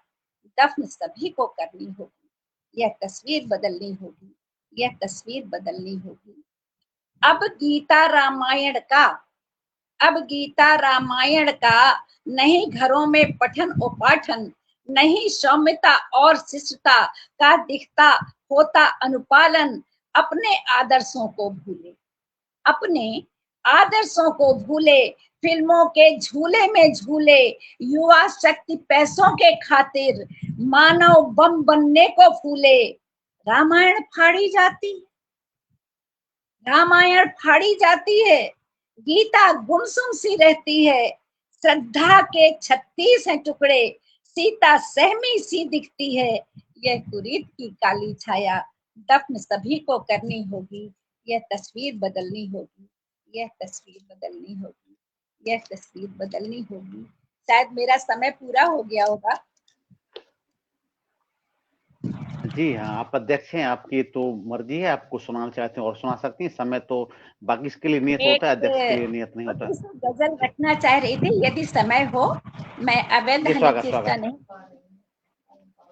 दफन सभी को करनी होगी, यह तस्वीर बदलनी होगी, यह तस्वीर बदलनी होगी। अब गीता रामायण का, अब गीता रामायण का नहीं घरों में पठन उपाठन, नहीं सौम्यता और शिष्टता का दिखता होता अनुपालन। अपने आदर्शों को भूले, अपने आदर्शों को भूले, फिल्मों के झूले में झूले, युवा शक्ति पैसों के खातिर मानव बम बनने को फूले। रामायण फाड़ी जाती, रामायण फाड़ी जाती है, गीता गुमसुम सी रहती है, श्रद्धा के 36 हैं टुकड़े, सीता सहमी सी दिखती है। यह कुरीत की काली छाया दफन सभी को करनी होगी, यह तस्वीर बदलनी होगी, यह तस्वीर बदलनी होगी, यह तस्वीर बदलनी होगी। शायद मेरा समय पूरा हो गया होगा। जी हाँ, आप अध्यक्ष हैं, आपकी तो मर्जी है, आपको सुनाना चाहते हैं और सुना सकती हैं। समय तो बाकी इसके लिए नियत होता है, अध्यक्ष के लिए नियत नहीं होता। गजल रखना चाह रही थी, यदि समय हो। मैं अवैध स्वागत चेष्टा स्वागत नहीं।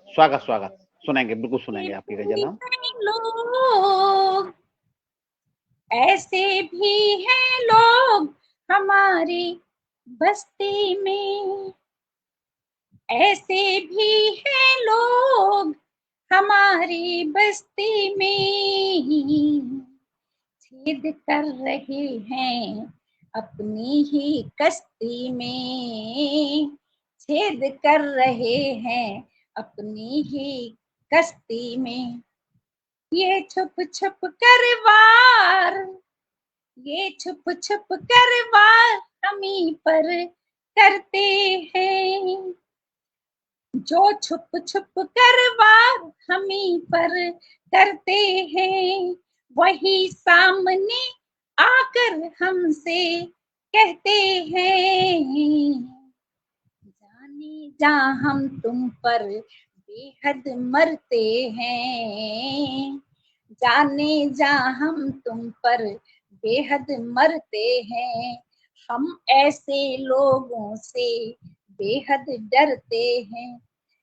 स्वागत स्वागत, सुनेंगे, बिल्कुल सुनेंगे आपकी गजल हम। लोग ऐसे भी हैं लोग हमारी बस्ती में, ऐसे भी हैं लोग हमारी बस्ती में, छेद कर रहे हैं अपनी ही कश्ती में, छेद कर रहे हैं अपनी ही कश्ती में। ये छुप छुप कर वार, ये छुप छुप कर वार हमी पर करते हैं, जो छुप छुप कर वार हमी पर करते हैं, वही सामने आकर हमसे कहते हैं, जाने जा हम तुम पर बेहद मरते हैं, जाने जा हम तुम पर बेहद मरते हैं, हम ऐसे लोगों से बेहद डरते हैं।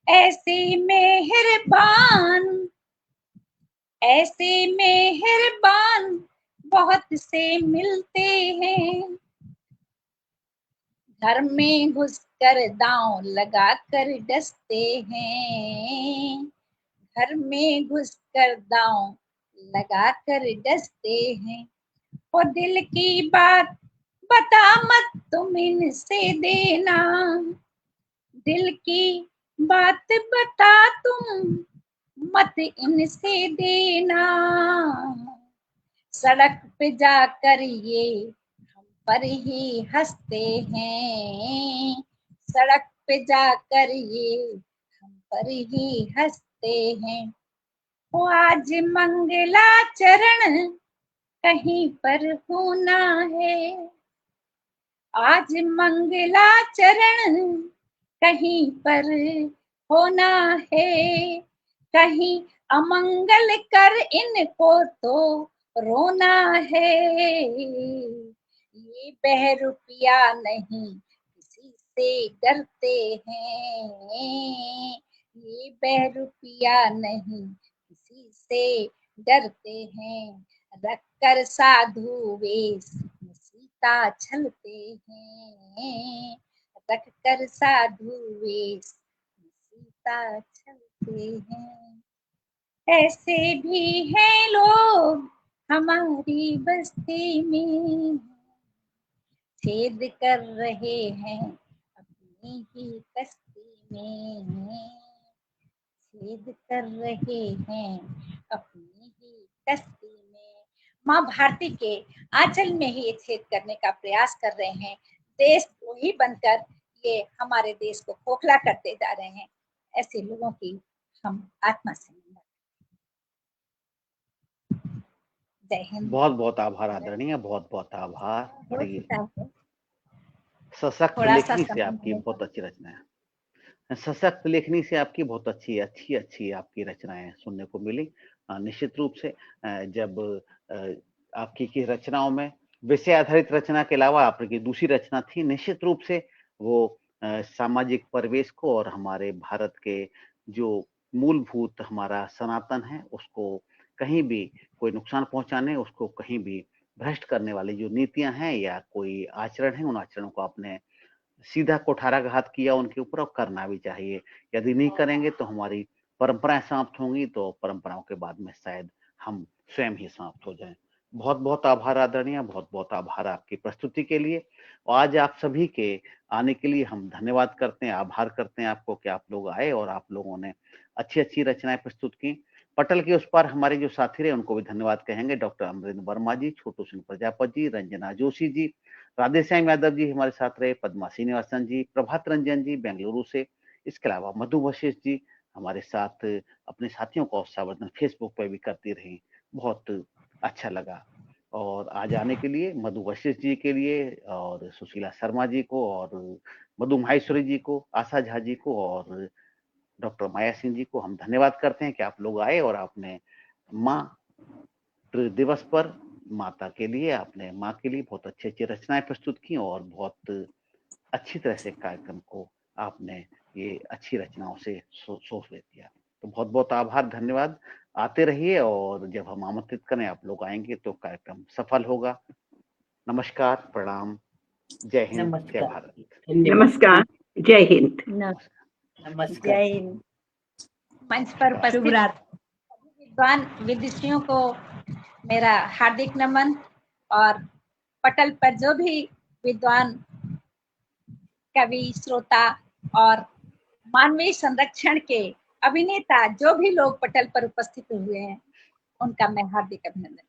ऐसे मेहरबान, ऐसे मेहरबान बहुत से मिलते हैं, घर में घुसकर दांव लगा कर डसते हैं, घर में घुसकर दांव लगा कर डसते हैं। और दिल की बात बता मत तुम इनसे देना, दिल की बात बता तुम मत इनसे देना, सड़क पे जाकर ये हम पर ही हंसते हैं, सड़क पे जाकर ये हम पर ही हंसते हैं। वो आज मंगलाचरण कहीं पर होना है, आज मंगलाचरण कहीं पर होना है, कहीं अमंगल कर इनको तो रोना है। ये बहरूपिया नहीं किसी से डरते हैं, ये बहरूपिया नहीं किसी से डरते हैं, रखकर साधु वेश में सीता छलते हैं, रखकर साधु वेश में सीता छलते हैं। ऐसे भी हैं लोग हमारी बस्ती में, छेद कर रहे हैं अपनी ही कश्ती में, छेद कर रहे हैं अपनी ही कश्ती में। माँ भारती के आंचल में ही ये छेद करने का प्रयास कर रहे हैं। देशद्रोही बनकर ये हमारे देश को खोखला करते जा रहे हैं। ऐसे लोगों की हम आत्मा से निंदा। जय हिंद। बहुत बहुत आभार आदरणीय, बहुत बहुत आभार। बड़ी सशक्त थोड़ा सा लेखनी से समय आपकी मिलेगा। बहुत अच्छी रचना है। सशक्त लेखनी से आपकी बहुत अच्छी आपकी रचनाएं सुनने को मिली। निश्चित रूप से जब आपकी की रचनाओं में विषय आधारित रचना के अलावा आपकी दूसरी रचना थी, निश्चित रूप से वो सामाजिक परिवेश को और हमारे भारत के जो मूलभूत हमारा सनातन है उसको कहीं भी कोई नुकसान पहुंचाने, उसको कहीं भी भ्रष्ट करने वाली जो नीतियां हैं या कोई आचरण है, उन आचरणों को आपने सीधा कुठाराघात किया उनके ऊपर, और करना भी चाहिए। यदि नहीं करेंगे तो हमारी परंपराएं समाप्त होंगी, तो परंपराओं के बाद में शायद हम स्वयं ही समाप्त हो जाएं। बहुत बहुत आभार आदरणीय, बहुत बहुत आभार आपकी प्रस्तुति के लिए। और आज आप सभी के आने के लिए हम धन्यवाद करते हैं, आभार करते हैं आपको कि आप लोग आए और आप लोगों ने अच्छी अच्छी रचनाएं प्रस्तुत की। पटल के उस पार हमारे जो साथी रहे उनको भी धन्यवाद कहेंगे। डॉक्टर अमरेंद्र वर्मा जी, छोटू सिंह प्रजापति जी, रंजना जोशी जी, राधेश्याम यादव जी हमारे साथ रहे, पद्मा श्रीनिवासन जी, प्रभात रंजन जी बेंगलुरु से, इसके अलावा मधु वशिष्ठ जी हमारे साथ अपने साथियों का उत्साहवर्धन फेसबुक पर भी करती रही, बहुत अच्छा लगा। और आज आने के लिए मधु वशिष्ठ जी के लिए और सुशीला शर्मा जी को और मधु माहेश्वरी जी को, आशा झा जी को और डॉक्टर माया सिंह जी को हम धन्यवाद करते हैं कि आप लोग आए और आपने मातृ दिवस पर माता के लिए, आपने माँ के लिए बहुत अच्छी अच्छी रचनाएं प्रस्तुत की और बहुत अच्छी तरह से कार्यक्रम को आपने ये अच्छी रचनाओं से सोच ले दिया। तो बहुत बहुत आभार, धन्यवाद। आते रहिए और जब हम आमंत्रित करें आप लोग आएंगे तो कार्यक्रम सफल होगा। नमस्कार, प्रणाम, जय हिंद, जय नमस्कार। भारत। नमस्कार, जय हिंद। नमस्कार। जय हिंद। मंच पर शुभ उपस्थित रात्रि। विद्वान विदुषियों को मेरा हार्दिक नमन, और पटल पर जो भी विद्वान कवि, श्रोता और मानवीय संरक्षण के अभिनेता जो भी लोग पटल पर उपस्थित हुए हैं, उनका मैं हार्दिक अभिनंदन।